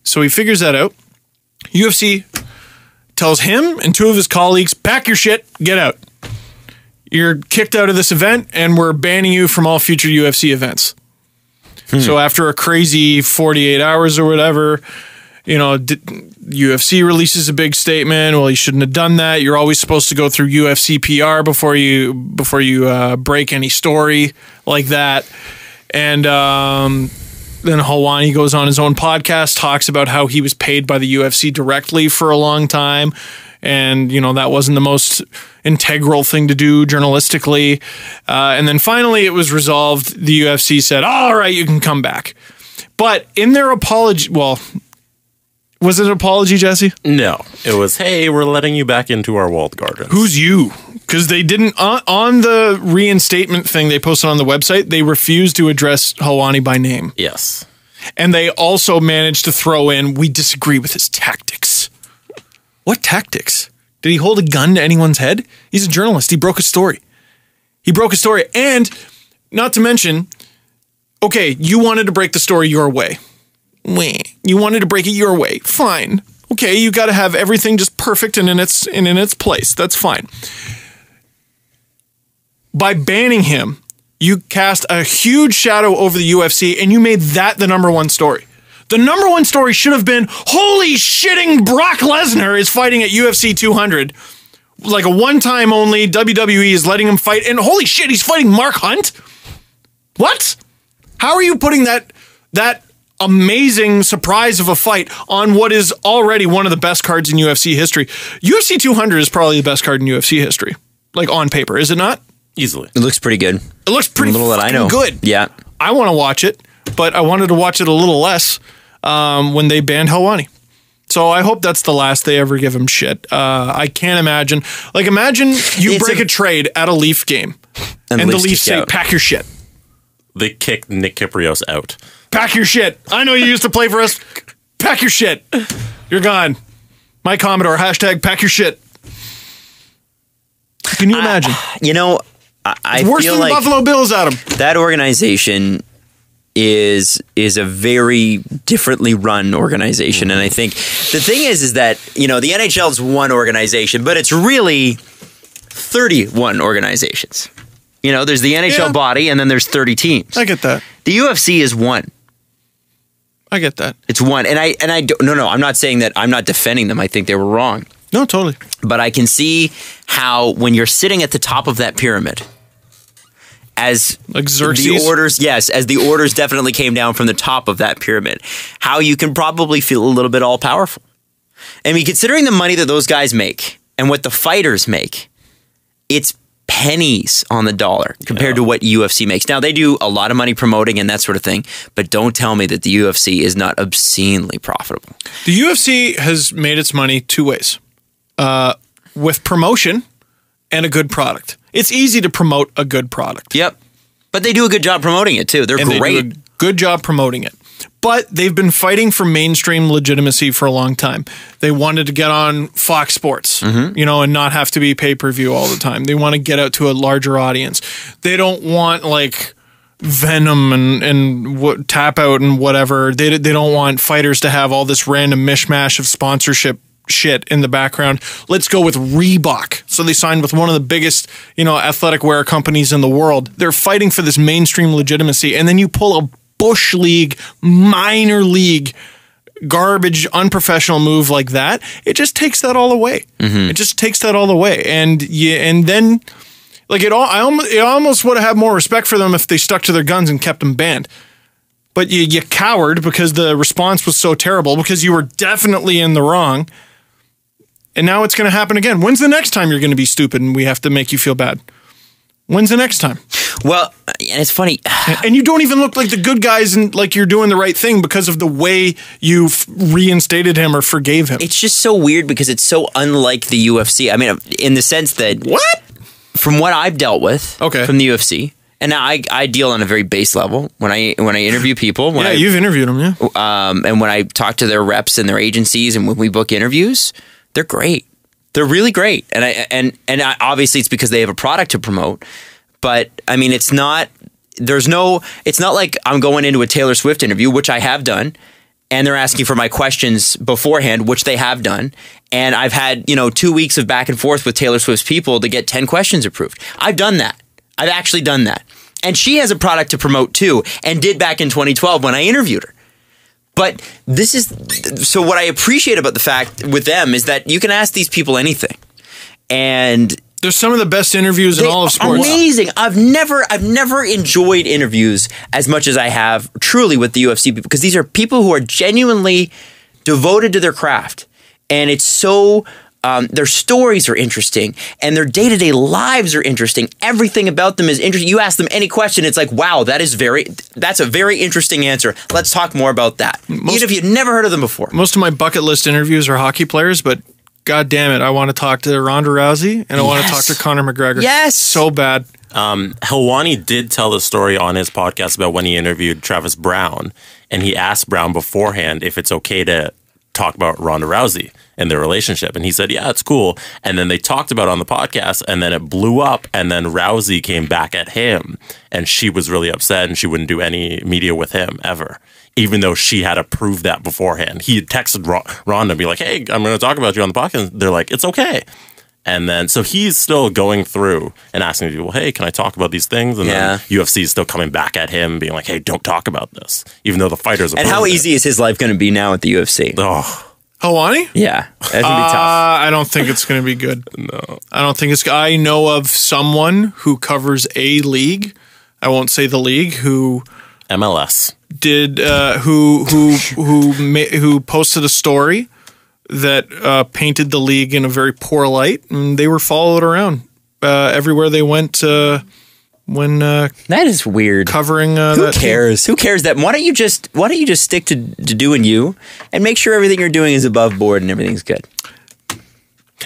So he figures that out. UFC tells him and two of his colleagues, pack your shit, get out. You're kicked out of this event, and we're banning you from all future UFC events. So after a crazy 48 hours or whatever, you know, UFC releases a big statement. Well, you shouldn't have done that. You're always supposed to go through UFC PR before you break any story like that. And then Helwani goes on his own podcast, talks about how he was paid by the UFC directly for a long time. And, you know, that wasn't the most integral thing to do journalistically. And then finally it was resolved. The UFC said, all right, you can come back. But in their apology, well, was it an apology, Jesse? No. It was, hey, we're letting you back into our walled gardens. Who's you? Because they didn't, on the reinstatement thing they posted on the website, they refused to address Helwani by name. Yes. And they also managed to throw in, we disagree with his tactics. What tactics? Did he hold a gun to anyone's head? He's a journalist. He broke a story. And not to mention, okay, you wanted to break the story your way. You wanted to break it your way. Fine. Okay, you got to have everything just perfect and in its place. That's fine. By banning him, you cast a huge shadow over the UFC and you made that the number one story. The number one story should have been, holy shitting Brock Lesnar is fighting at UFC 200. Like a one-time only, WWE is letting him fight, and holy shit, he's fighting Mark Hunt? What? How are you putting that amazing surprise of a fight on what is already one of the best cards in UFC history? UFC 200 is probably the best card in UFC history. Like on paper, is it not? Easily. It looks pretty good. It looks pretty good. Yeah. I want to watch it, but I wanted to watch it a little less when they banned Helwani. So I hope that's the last they ever give him shit. I can't imagine. Like, imagine you break a trade at a Leaf game and the Leafs say, out. Pack your shit. They kicked Nick Kyprios out. Pack your shit. I know you used to play for us. Pack your shit. You're gone. My Commodore, hashtag pack your shit. Can you imagine? You know, I worse feel than like the Buffalo Bills, Adam. That organization is a very differently run organization. And I think the thing is that, you know, the NHL is one organization, but it's really 31 organizations. You know, there's the NHL body and then there's 30 teams. I get that. The UFC is one. I get that. It's one. And I don't, no, I'm not saying that, I'm not defending them. I think they were wrong. No, totally. But I can see how when you're sitting at the top of that pyramid, as like Xerxes? the orders, as the orders definitely came down from the top of that pyramid, how you can probably feel a little bit all powerful. I mean, considering the money that those guys make and what the fighters make, it's pennies on the dollar compared to what UFC makes. Now, they do a lot of money promoting and that sort of thing, but don't tell me that the UFC is not obscenely profitable. The UFC has made its money two ways. With promotion and a good product. It's easy to promote a good product. Yep. But they do a good job promoting it too. They're great. They do a good job promoting it. But they've been fighting for mainstream legitimacy for a long time. They wanted to get on Fox Sports, you know, and not have to be pay-per-view all the time. They want to get out to a larger audience. They don't want like Venom and Tap Out and whatever. They don't want fighters to have all this random mishmash of sponsorship shit in the background. Let's go with Reebok. So they signed with one of the biggest, you know, athletic wear companies in the world. They're fighting for this mainstream legitimacy. And then you pull a Bush League, minor league, garbage, unprofessional move like that. It just takes that all away. It just takes that all away. And then like it almost would have had more respect for them if they stuck to their guns and kept them banned. But you cowered because the response was so terrible, because you were definitely in the wrong. And now it's going to happen again. When's the next time you're going to be stupid and we have to make you feel bad? When's the next time? Well, and it's funny. And you don't even look like the good guys and like you're doing the right thing because of the way you reinstated him or forgave him. It's just so weird because it's so unlike the UFC. I mean, in the sense that... What? From what I've dealt with from the UFC, and now I deal on a very base level when I interview people. You've interviewed them, yeah. And when I talk to their reps and their agencies and when we book interviews, they're great. They're really great, and obviously it's because they have a product to promote. But I mean, it's not like I'm going into a Taylor Swift interview, which I have done, and they're asking for my questions beforehand, which they have done. And I've had 2 weeks of back and forth with Taylor Swift's people to get 10 questions approved. I've done that. I've actually done that. And she has a product to promote too, and did back in 2012 when I interviewed her. But so what I appreciate about the fact with them is that you can ask these people anything. And they're some of the best interviews in all of sports. Amazing. I've never enjoyed interviews as much as I have truly with the UFC people, because these are people who are genuinely devoted to their craft. And it's so their stories are interesting, and their day-to-day lives are interesting. Everything about them is interesting. You ask them any question, it's like, wow, that's a very interesting answer. Let's talk more about that. Even if you'd never heard of them before. Most of my bucket list interviews are hockey players, but God damn it, I want to talk to Ronda Rousey, and I want to talk to Conor McGregor. Yes. So bad. Helwani did tell the story on his podcast about when he interviewed Travis Brown, and he asked Brown beforehand if it's okay to talk about Ronda Rousey and their relationship. And he said, yeah, it's cool. And then they talked about it on the podcast, and then it blew up, and then Rousey came back at him, and she was really upset, and she wouldn't do any media with him ever, even though she had approved that beforehand. He had texted Ronda and be like, hey, I'm going to talk about you on the podcast. They're like, it's okay. And then, so he's still going through and asking people, hey, can I talk about these things? And then UFC is still coming back at him, being like, hey, don't talk about this, even though the fighters. And how easy is his life going to be now at the UFC? Oh, Helwani? Yeah, that's going to be tough. I don't think it's going to be good. No. I don't think it's. I know of someone who covers a league. I won't say the league. Who MLS did? Who posted a story that painted the league in a very poor light, and they were followed around everywhere they went when that is weird. Covering who cares? Who cares that? Why don't you just stick to doing you and make sure everything you're doing is above board and everything's good.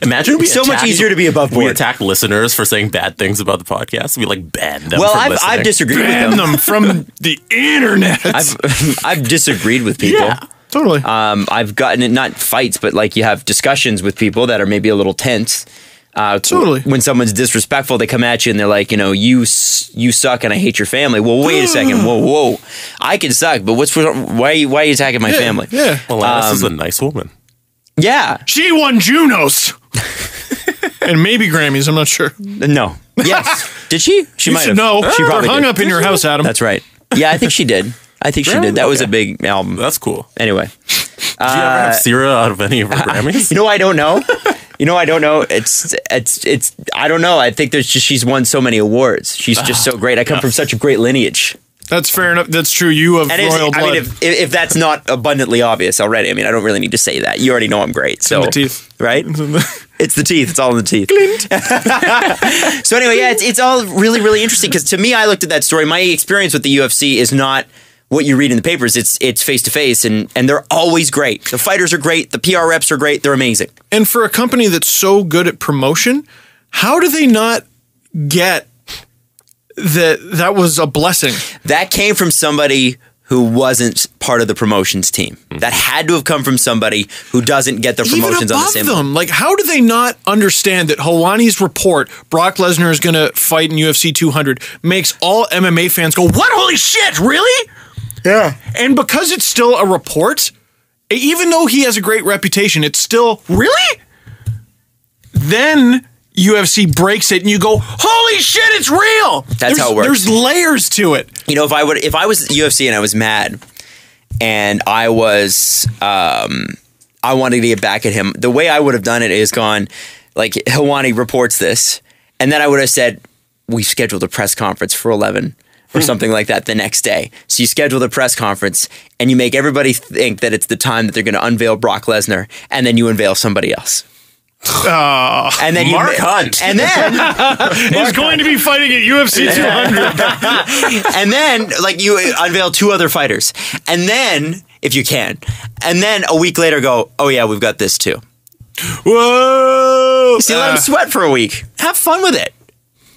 Imagine so much easier to be above board. We attack listeners for saying bad things about the podcast. We like ban them. Well, I've disagreed ban with them. them from the internet. I've disagreed with people. Yeah, totally. I've gotten in, not fights, but like you have discussions with people that are maybe a little tense. Totally. When someone's disrespectful, they come at you and they're like, you suck and I hate your family. Well, wait a second. Whoa. I can suck, but why are you attacking my family? Yeah. Well, this is a nice woman. Yeah. She won Junos. And maybe Grammys, I'm not sure. No. Yes. Did she? She might have. No. She probably hung did. up in your house, Adam. That's right. Yeah, I think she did. That was a big album. That's cool. Anyway. Did you ever have Sierra out of any of her Grammys? I don't know. I don't know. It's I don't know. I think she's won so many awards. She's just so great. I come from such a great lineage. That's fair enough. That's true. You have royal blood. I mean, if that's not abundantly obvious already, I mean, I don't really need to say that. You already know I'm great. So, in the teeth. Right? It's the teeth. It's all in the teeth. So anyway, yeah, it's all really, really interesting because to me, I looked at that story. My experience with the UFC is not what you read in the papers. It's face to face, and they're always great. The fighters are great. The PR reps are great. They're amazing. And for a company that's so good at promotion, how do they not get that was a blessing? That came from somebody who wasn't part of the promotions team. That had to have come from somebody who doesn't get the promotions on the same level. Like, how do they not understand that Helwani's report, Brock Lesnar is going to fight in UFC 200, makes all MMA fans go, what? Holy shit, really? Yeah. And because it's still a report, even though he has a great reputation, it's still, really? Then UFC breaks it and you go, holy shit, it's real. That's how it works. There's layers to it. If I was at UFC and I was mad and I wanted to get back at him, the way I would have done it is gone, like, Helwani reports this, and then I would have said, we scheduled a press conference for 11 or something like that the next day. So you schedule the press conference and you make everybody think that it's the time that they're going to unveil Brock Lesnar, and then you unveil somebody else. And then Mark Hunt. And then he's going to be fighting at UFC 200. And then, like, you unveil two other fighters. And then, if you can, and then a week later go, oh yeah, we've got this too. Whoa! See, let him sweat for a week. Have fun with it.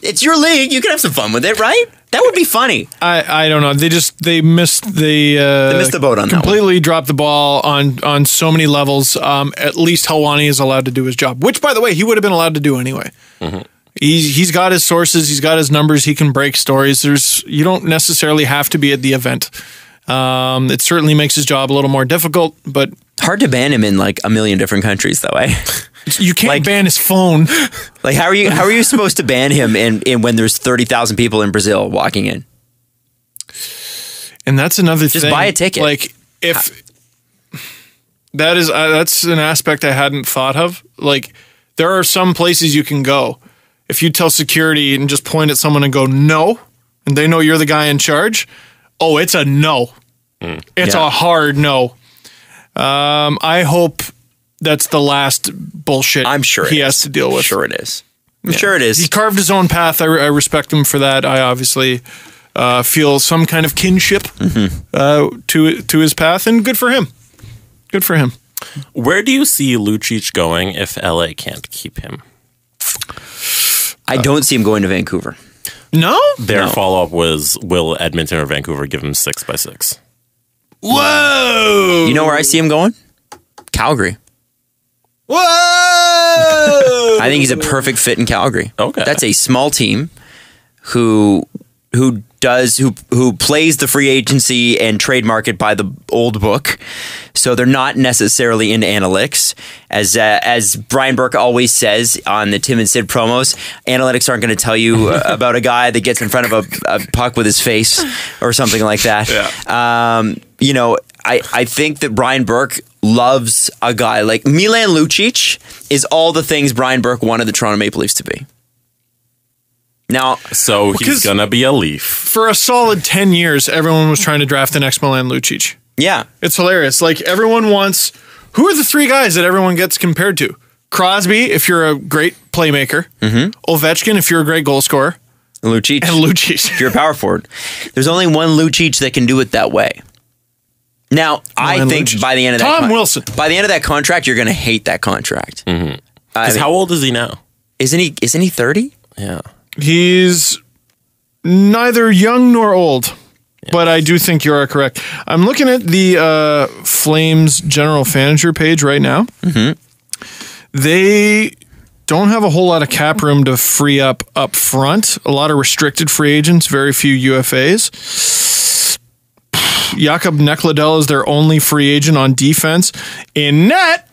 It's your league. You can have some fun with it, right? That would be funny. I don't know. They missed the boat on that one. Completely dropped the ball on so many levels. At least Helwani is allowed to do his job, which, by the way, he would have been allowed to do anyway. Mm-hmm. He's got his sources. He's got his numbers. He can break stories. You don't necessarily have to be at the event. It certainly makes his job a little more difficult, but hard to ban him in like a million different countries that way. You can't ban his phone. Like how are you supposed to ban him in when there's 30,000 people in Brazil walking in? And that's another thing. Just buy a ticket. Like if that's an aspect I hadn't thought of. Like there are some places you can go. If you tell security and just point at someone and go no, and they know you're the guy in charge, oh, it's a no. It's a hard no. I hope that's the last bullshit I'm sure he has to deal with. I'm sure it is. I'm sure it is. He carved his own path. I respect him for that. I obviously feel some kind of kinship to his path, and good for him. Good for him. Where do you see Lucic going if LA can't keep him? I don't see him going to Vancouver. No? Their follow-up was, will Edmonton or Vancouver give him 6x6? Whoa! You know where I see him going? Calgary. Whoa! I think he's a perfect fit in Calgary. Okay. That's a small team who plays the free agency and trade market by the old book. So they're not necessarily into analytics. As Brian Burke always says on the Tim and Sid promos, analytics aren't going to tell you about a guy that gets in front of a puck with his face or something like that. Yeah. I think that Brian Burke loves a guy like Milan Lucic is all the things Brian Burke wanted the Toronto Maple Leafs to be. Now, so he's going to be a Leaf. For a solid 10 years, everyone was trying to draft the next Milan Lucic. Yeah. It's hilarious. Like, everyone wants... Who are the three guys that everyone gets compared to? Crosby, if you're a great playmaker. Mm-hmm. Ovechkin, if you're a great goal scorer. Lucic. And Lucic. If you're a power forward. There's only one Lucic that can do it that way. Now, I think Lucic. by the end of Tom Wilson. By the end of that contract, you're going to hate that contract. Mm-hmm. How old is he now? Isn't he 30? Yeah. He's neither young nor old, but I do think you are correct. I'm looking at the Flames general manager page right now. Mm-hmm. They don't have a whole lot of cap room to free up front. A lot of restricted free agents, very few UFAs. Jakob Nekladel is their only free agent on defense. In net,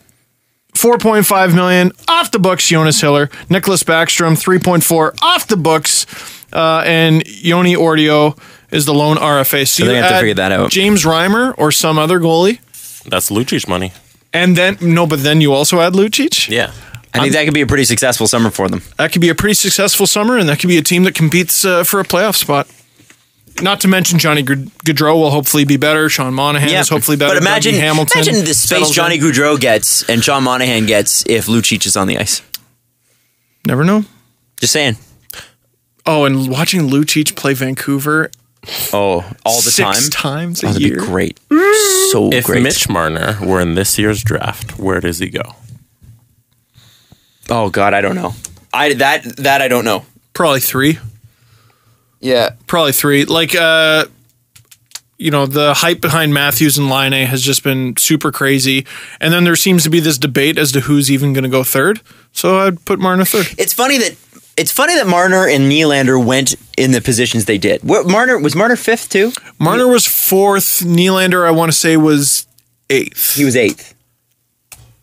$4.5 million off the books. Jonas Hiller, Nicholas Backstrom, 3.4 off the books, and Yoni Ordio is the lone RFA. So they have to figure that out. James Reimer or some other goalie. That's Lucic money. And then but then you also add Lucic. Yeah, I think that could be a pretty successful summer for them. That could be a pretty successful summer, and that could be a team that competes for a playoff spot. Not to mention Johnny Gaudreau will hopefully be better. Sean Monahan is hopefully better. But imagine the space Johnny Gaudreau gets and Sean Monahan gets if Lucic is on the ice. Never know. Just saying. Oh, and watching Lucic play Vancouver. Oh, all the time? 6 times a that'd year. Be great. So if great. Mitch Marner were in this year's draft, where does he go? Oh God, I don't know. I don't know. Probably 3. Yeah. Probably 3. Like, the hype behind Matthews and Line has just been super crazy. And then there seems to be this debate as to who's even going to go third. So I'd put Marner 3rd. It's funny that Marner and Nylander went in the positions they did. Was Marner 5th too? Marner was 4th. Nylander, I want to say, was 8th. He was 8th.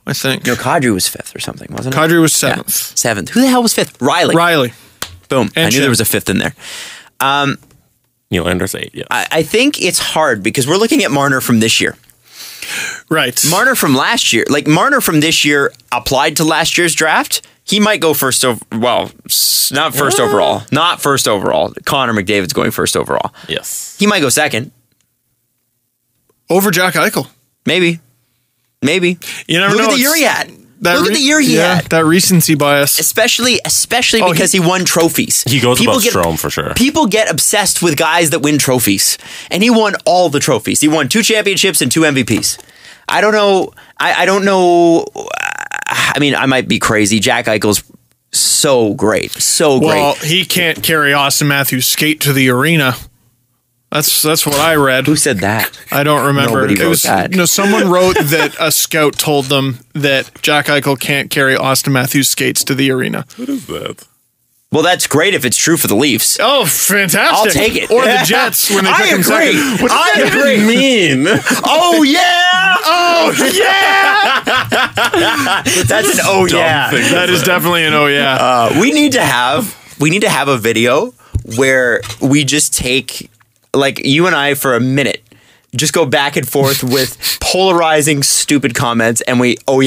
I think. No, Kadri was 5th or something, wasn't it? Kadri was 7th. Yeah, 7th. Who the hell was 5th? Riley. Boom. And I knew there was a 5th in there. Nylander's 8, yeah. I think it's hard because we're looking at Marner from this year. Right. Marner from last year. Like, Marner from this year applied to last year's draft. He might go first not first overall. Not first overall. Connor McDavid's going first overall. Yes. He might go second. Over Jack Eichel. Maybe. You never know. Look at the year he had. Look at the year he had. That recency bias. Especially because he won trophies. He goes above Strome for sure. People get obsessed with guys that win trophies. And he won all the trophies. He won 2 championships and 2 MVPs. I don't know. I don't know. I mean, I might be crazy. Jack Eichel's so great. So great. Well, he can't carry Austin Matthews' skate to the arena. That's what I read. Who said that? I don't remember. Nobody wrote that. No, someone wrote that a scout told them that Jack Eichel can't carry Austin Matthews' skates to the arena. What is that? Well, that's great if it's true for the Leafs. Oh, fantastic. I'll take it. Or the Jets when they pick him second. I agree. Mean. Oh, yeah. Oh, yeah. That's an oh, yeah. That is definitely an oh, yeah. We need to have a video where we just take, like, you and I for a minute, just go back and forth with polarizing, stupid comments, and we call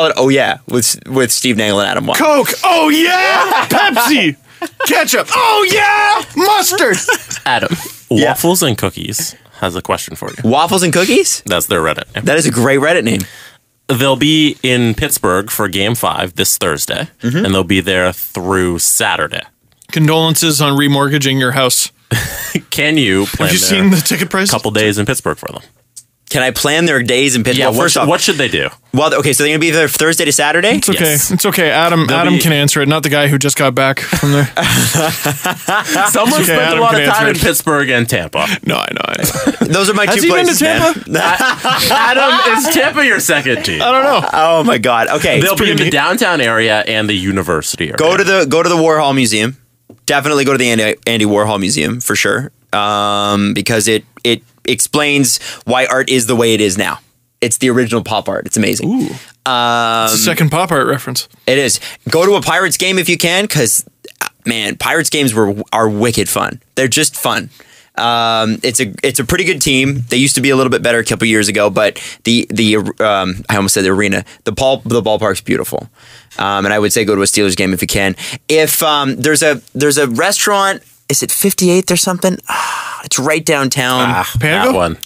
it oh yeah with Steve Dangle and Adam Watt. Coke. Oh, yeah. Pepsi. Ketchup. Oh, yeah. Mustard. Adam, Yeah. Waffles and Cookies has a question for you. Waffles and Cookies? That's their Reddit name. That is a great Reddit name. They'll be in Pittsburgh for Game 5 this Thursday, and they'll be there through Saturday. Condolences on remortgaging your house. Can you plan Have you seen the ticket price? a couple days in Pittsburgh for them? Can I plan their days in Pittsburgh? Yeah, Well, first off, what should they do? well, okay, so they're going to be there Thursday to Saturday? It's okay. Yes. It's okay. Adam be- can answer it, not the guy who just got back from there. Someone okay, spent Adam a lot can of time answer in it. Pittsburgh and Tampa. No, I know. Those are my Has two he been to places, Tampa? man. Adam, is Tampa your second team? I don't know. Oh, my God. Okay. They'll be pretty in the neat. downtown area and the university area. Go to the Warhol Museum. Definitely go to the Andy Warhol Museum for sure, because it explains why art is the way it is now. It's the original pop art. It's amazing. Ooh. It's a second pop art reference. It is. Go to a Pirates game if you can, because man, Pirates games are wicked fun. They're just fun. It's a pretty good team. They used to be a little bit better a couple years ago, but I almost said the arena. The ballpark's beautiful, and I would say go to a Steelers game if you can. If there's a restaurant, is it 58th or something? It's right downtown. Panago? That one.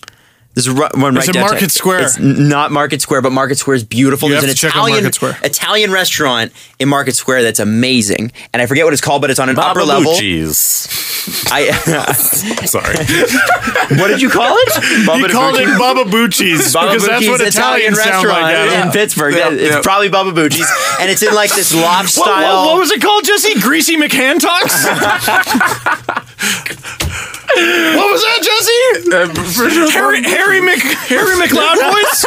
There's one right It's in downtown. Market Square. It's not Market Square, but Market Square is beautiful. You There's have an to check out Market Square. Italian restaurant in Market Square that's amazing, and I forget what it's called, but it's on an upper level. Cheese. Sorry. What did you call it? He called it Baba Bucci's because that's what Italians sound like. Adam. in Pittsburgh. It's probably Baba Bucci's, and it's in like this loft style. What was it called, Jesse? Greasy McHantox? What was that, Jesse? Harry McLeod voice?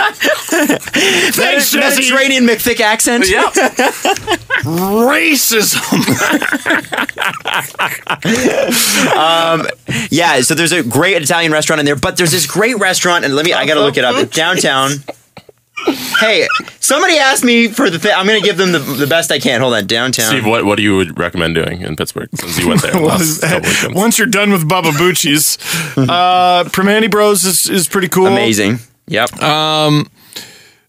Thanks, Jesse. Mediterranean McThick accent. Yeah. Racism. Yeah, so there's a great Italian restaurant in there, but there's this great restaurant, and I gotta look it up. It's downtown. Hey, somebody asked me for the thing. I'm gonna give them the best I can. Hold on, downtown. Steve, what do you would recommend doing in Pittsburgh since you went there last couple weekends? Once you're done with Baba Bucci's, Primanti Bros is pretty cool. Amazing. Yep.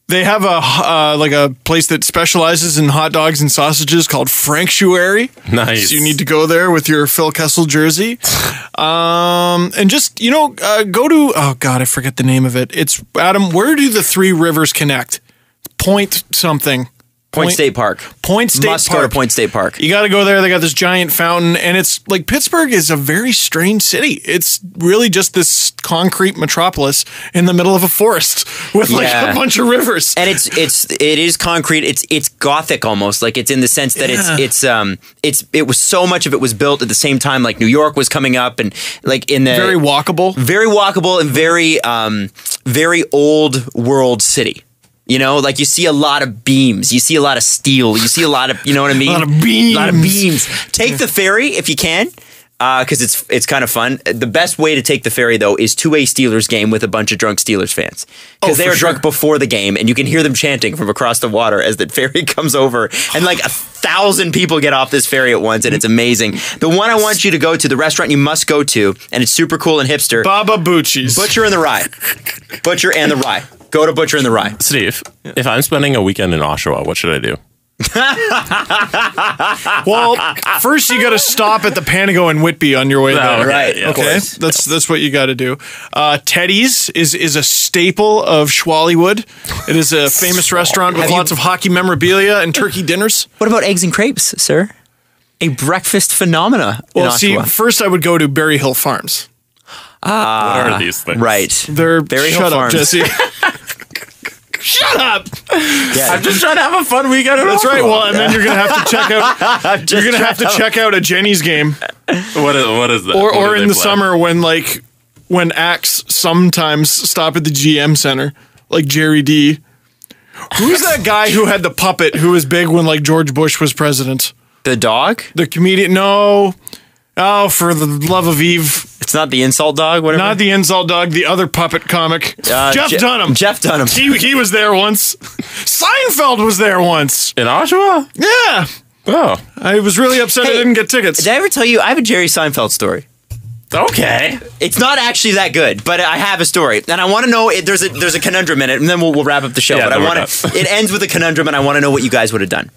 They have a place that specializes in hot dogs and sausages called Franctuary. Nice. So you need to go there with your Phil Kessel jersey. And just, go to, oh God, I forget the name of it. It's, Adam, where do the three rivers connect? Point something. Point State Park. Point State Must Park. go to Point State Park. You got to go there. They got this giant fountain, and it's like Pittsburgh is a very strange city. It's really just this concrete metropolis in the middle of a forest with like a bunch of rivers. And it is concrete. It's Gothic almost. Like it's in the sense that it was so much of it was built at the same time. Like New York was coming up, and like in the Very walkable. and very old world city. Like you see a lot of beams, you see a lot of steel, you see a lot of, you know what I mean? A lot of beams. Take the ferry if you can, because it's kind of fun. The best way to take the ferry though is to a Steelers game with a bunch of drunk Steelers fans, because they are drunk before the game, and you can hear them chanting from across the water as the ferry comes over, and like 1,000 people get off this ferry at once, and it's amazing. The one I want you to go to, the restaurant you must go to, and it's super cool and hipster. Baba Bucci's. Butcher and the Rye. Butcher and the Rye. Go to Butcher and the Rye. Steve, if I'm spending a weekend in Oshawa, what should I do? Well, first you got to stop at the Panago and Whitby on your way there. okay, right. yeah, of Okay, course. that's what you got to do. Teddy's is a staple of Schwallywood. It is a famous restaurant with lots of hockey memorabilia and turkey dinners. What about eggs and crepes, sir? A breakfast phenomena. Well, in see, Oshawa. first I would go to Berry Hill Farms. What are these things? Right. They're Berry Hill shut up, Farms. Jesse. Shut up. Yeah. I'm just trying to have a fun weekend. That's right. Well, and then you're gonna have to check out. You're gonna have to check out a Jenny's game, What is that? What or do in they the play? summer when acts sometimes stop at the GM Center, like Jerry D. Who's that guy who had the puppet who was big when like George Bush was president? The dog? The comedian? No. Oh, for the love of Eve. It's not the insult dog, whatever. Not the insult dog, the other puppet comic. Jeff Dunham. Jeff Dunham. He was there once. Seinfeld was there once. In Oshawa? Yeah. Oh, I was really upset I Hey, didn't get tickets. Did I ever tell you I have a Jerry Seinfeld story? okay. It's not actually that good, but I have a story, and I want to know. There's a conundrum in it, and then we'll wrap up the show. Yeah, but I then want we're to. It ends with a conundrum, and I want to know what you guys would have done.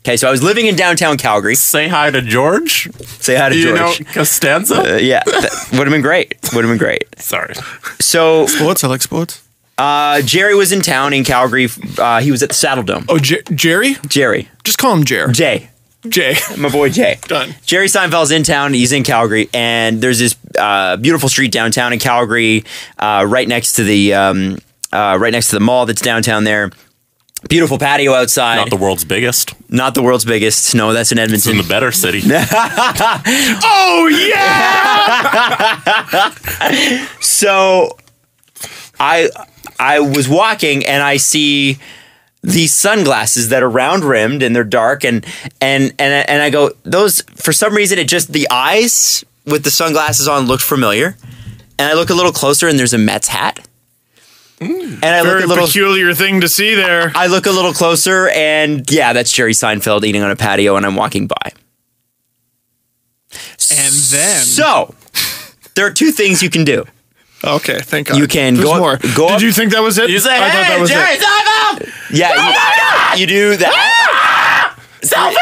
Okay, so I was living in downtown Calgary. Say hi to George. Say hi to You George. know Costanza? Yeah, that would have been great. Would have been great. Sorry. So Sports, I like sports. Jerry was in town in Calgary. He was at the Saddle Dome. Oh, Jerry? Jerry. Just call him Jer. Jay. Jay. My boy Jay. Done. Jerry Seinfeld's in town. He's in Calgary, and there's this beautiful street downtown in Calgary, right next to the mall that's downtown there. Beautiful patio outside. Not the world's biggest. Not the world's biggest. No, that's in It's Edmonton. in the better city. Oh, yeah! So I was walking and I see these sunglasses that are round rimmed and they're dark and I go, those, for some reason, it just, the eyes with the sunglasses on looked familiar. And I look a little closer and there's a Mets hat. And I Very look a little peculiar thing to see there. I look a little closer and yeah, that's Jerry Seinfeld eating on a patio and I'm walking by. And then... So, there are two things you can do. Okay, thank God. You can There's go up- more. go Did up- you think that was it? You say, I thought that hey, was Jerry it. Seinfeld! Yeah, you do that. Selfie!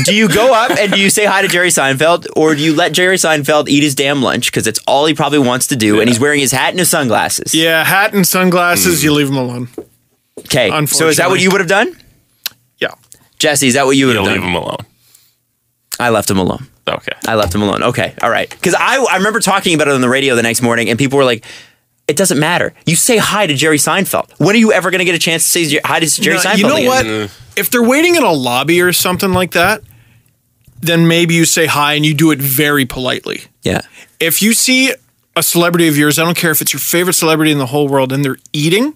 Do you go up and do you say hi to Jerry Seinfeld, or do you let Jerry Seinfeld eat his damn lunch because it's all he probably wants to do, and he's wearing his hat and his sunglasses? Yeah, hat and sunglasses, you leave him alone. Okay, so is that what Unfortunately. you would have done, Yeah. Jesse? Is that what you would You'll have leave done? him alone. I left him alone. Okay. I left him alone. Okay, all right. Because I remember talking about it on the radio the next morning, and people were like, "It doesn't matter. You say hi to Jerry Seinfeld. When are you ever going to get a chance to say hi to Jerry Now, Seinfeld?" you know again? what? If they're waiting in a lobby or something like that, then maybe you say hi and you do it very politely. Yeah. If you see a celebrity of yours, I don't care if it's your favorite celebrity in the whole world, and they're eating,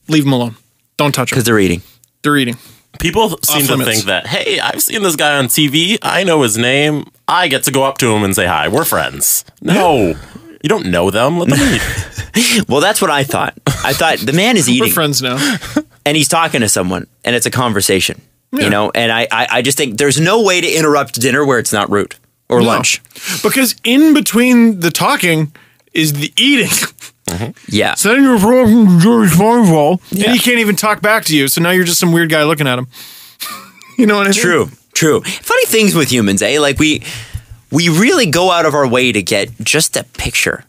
leave them alone. Don't touch them. Because they're eating. They're eating. People seem to limits. think that, hey, I've seen this guy on TV. I know his name. I get to go up to him and say hi. We're friends. No. You don't know them. Let them eat. Well, that's what I thought. I thought the man is We're eating. friends now. And he's talking to someone and it's a conversation, Yeah. you know, and I just think there's no way to interrupt dinner where it's not rude or lunch. Because in between the talking is the eating. Yeah. So then you're from Jerry Seinfeld, Yeah. and he can't even talk back to you. So now you're just some weird guy looking at him. You know what I mean? True. Funny things with humans, eh? Like we really go out of our way to get just a picture.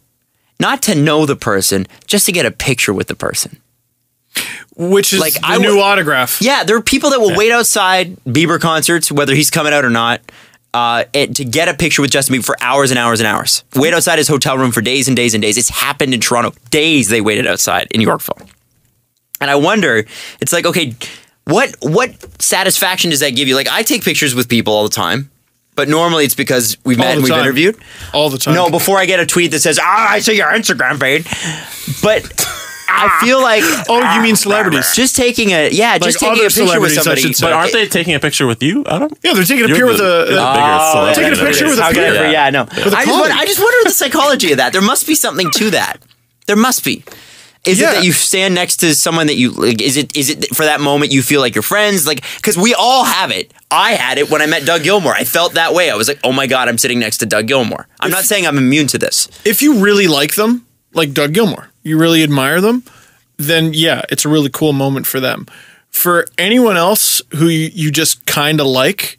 Not to know the person, just to get a picture with the person. Which is Like, the I new would- autograph. Yeah, there are people that will wait outside Bieber concerts, whether he's coming out or not, to get a picture with Justin Bieber for hours and hours and hours. Wait outside his hotel room for days and days and days. It's happened in Toronto. Days they waited outside in Yorkville. And I wonder, it's like, okay, what satisfaction does that give you? Like, I take pictures with people all the time, but normally it's because we've met All and the we've time. interviewed. All the time. No, before I get a tweet that says, I see your Instagram feed. But I feel like Oh, you mean celebrities? just taking a taking other a picture with celebrities, I somebody. should say. But aren't they taking a picture with you, Adam? Yeah, they're taking a You're picture with the bigger celebrity. taking a picture with a How can I peer. forget? Yeah, no. a I colleague. just wonder the psychology of that. There must be something to that. There must be. Is it Yeah. that you stand next to someone that you like? Is it for that moment you feel like you're friends? Like, because we all have it. I had it when I met Doug Gilmore. I felt that way. I was like, oh my God, I'm sitting next to Doug Gilmore. I'm not saying I'm immune to this. If you really like them, like Doug Gilmore, you really admire them, then yeah, it's a really cool moment for them. For anyone else who you just kind of like,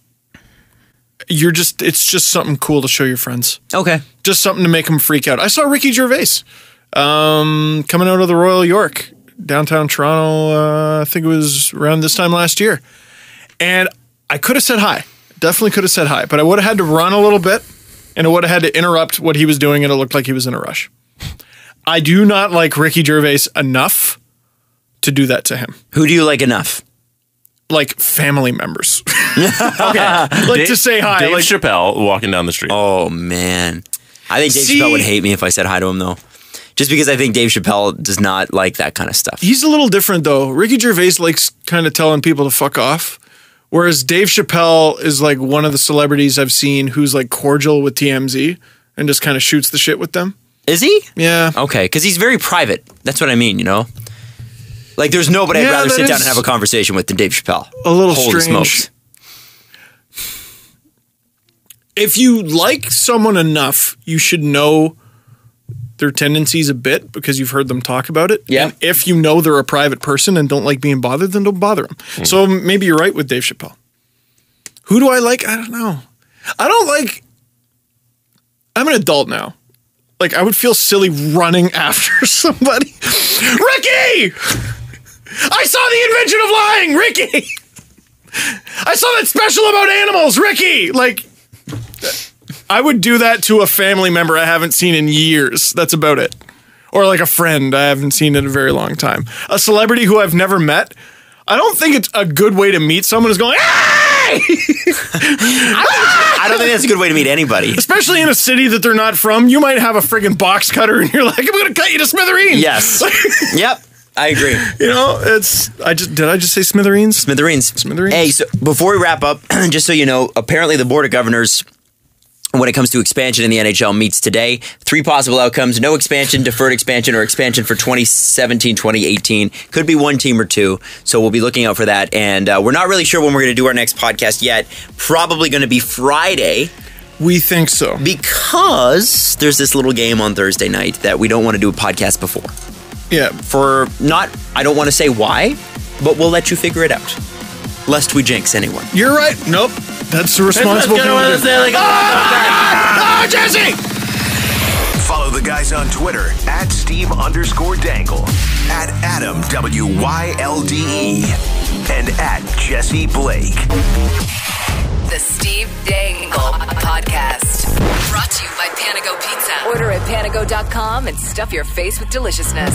it's just something cool to show your friends. Okay. Just something to make them freak out. I saw Ricky Gervais coming out of the Royal York, downtown Toronto, I think it was around this time last year. And I could have said hi. Definitely could have said hi. But I would have had to run a little bit, and I would have had to interrupt what he was doing, and it looked like he was in a rush. I do not like Ricky Gervais enough to do that to him. Who do you like enough? Like family members. Okay. To say hi. Dave Like, Chappelle walking down the street. Oh, man. I think Dave See- Chappelle would hate me if I said hi to him, though. Just because I think Dave Chappelle does not like that kind of stuff. he's a little different, though. Ricky Gervais likes kind of telling people to fuck off. Whereas Dave Chappelle is like one of the celebrities I've seen who's like cordial with TMZ and just kind of shoots the shit with them. Is he? Yeah. Okay, because he's very private. That's what I mean, you know? Like, there's nobody I'd Yeah, rather that sit down is and have a conversation with than Dave Chappelle. A little Holy strange. smokes. If you like someone enough, you should know their tendencies a bit because you've heard them talk about it. Yeah. And if you know they're a private person and don't like being bothered, then don't bother them. So maybe you're right with Dave Chappelle. Who do I like? I don't know. I'm an adult now. Like, I would feel silly running after somebody. Ricky! I saw the invention of lying, Ricky! I saw that special about animals, Ricky! Like, I would do that to a family member I haven't seen in years. That's about it. Or like a friend I haven't seen in a very long time. A celebrity who I've never met. I don't think it's a good way to meet someone who's going, hey! I don't think that's a good way to meet anybody. Especially in a city that they're not from. You might have a friggin' box cutter and you're like, I'm going to cut you to smithereens. Yes. Yep. I agree. You know, did I just say smithereens? Smithereens. Smithereens. Hey, so before we wrap up, just so you know, apparently the Board of Governors, when it comes to expansion in the NHL, meets today. 3 possible outcomes: no expansion, deferred expansion, or expansion for 2017-2018. Could be one team or two, so we'll be looking out for that. And we're not really sure when we're going to do our next podcast yet. Probably going to be Friday, We think so. because there's this little game on Thursday night that we don't want to do a podcast before. Yeah. I don't want to say why, but we'll let you figure it out, lest we jinx anyone. You're right. Nope. That's the responsible thing to do. Oh, Jesse! Follow the guys on Twitter at Steve_Dangle, at Adam WYLDE, and at Jesse Blake. The Steve Dangle Podcast. Brought to you by Panago Pizza. Order at panago.com and stuff your face with deliciousness.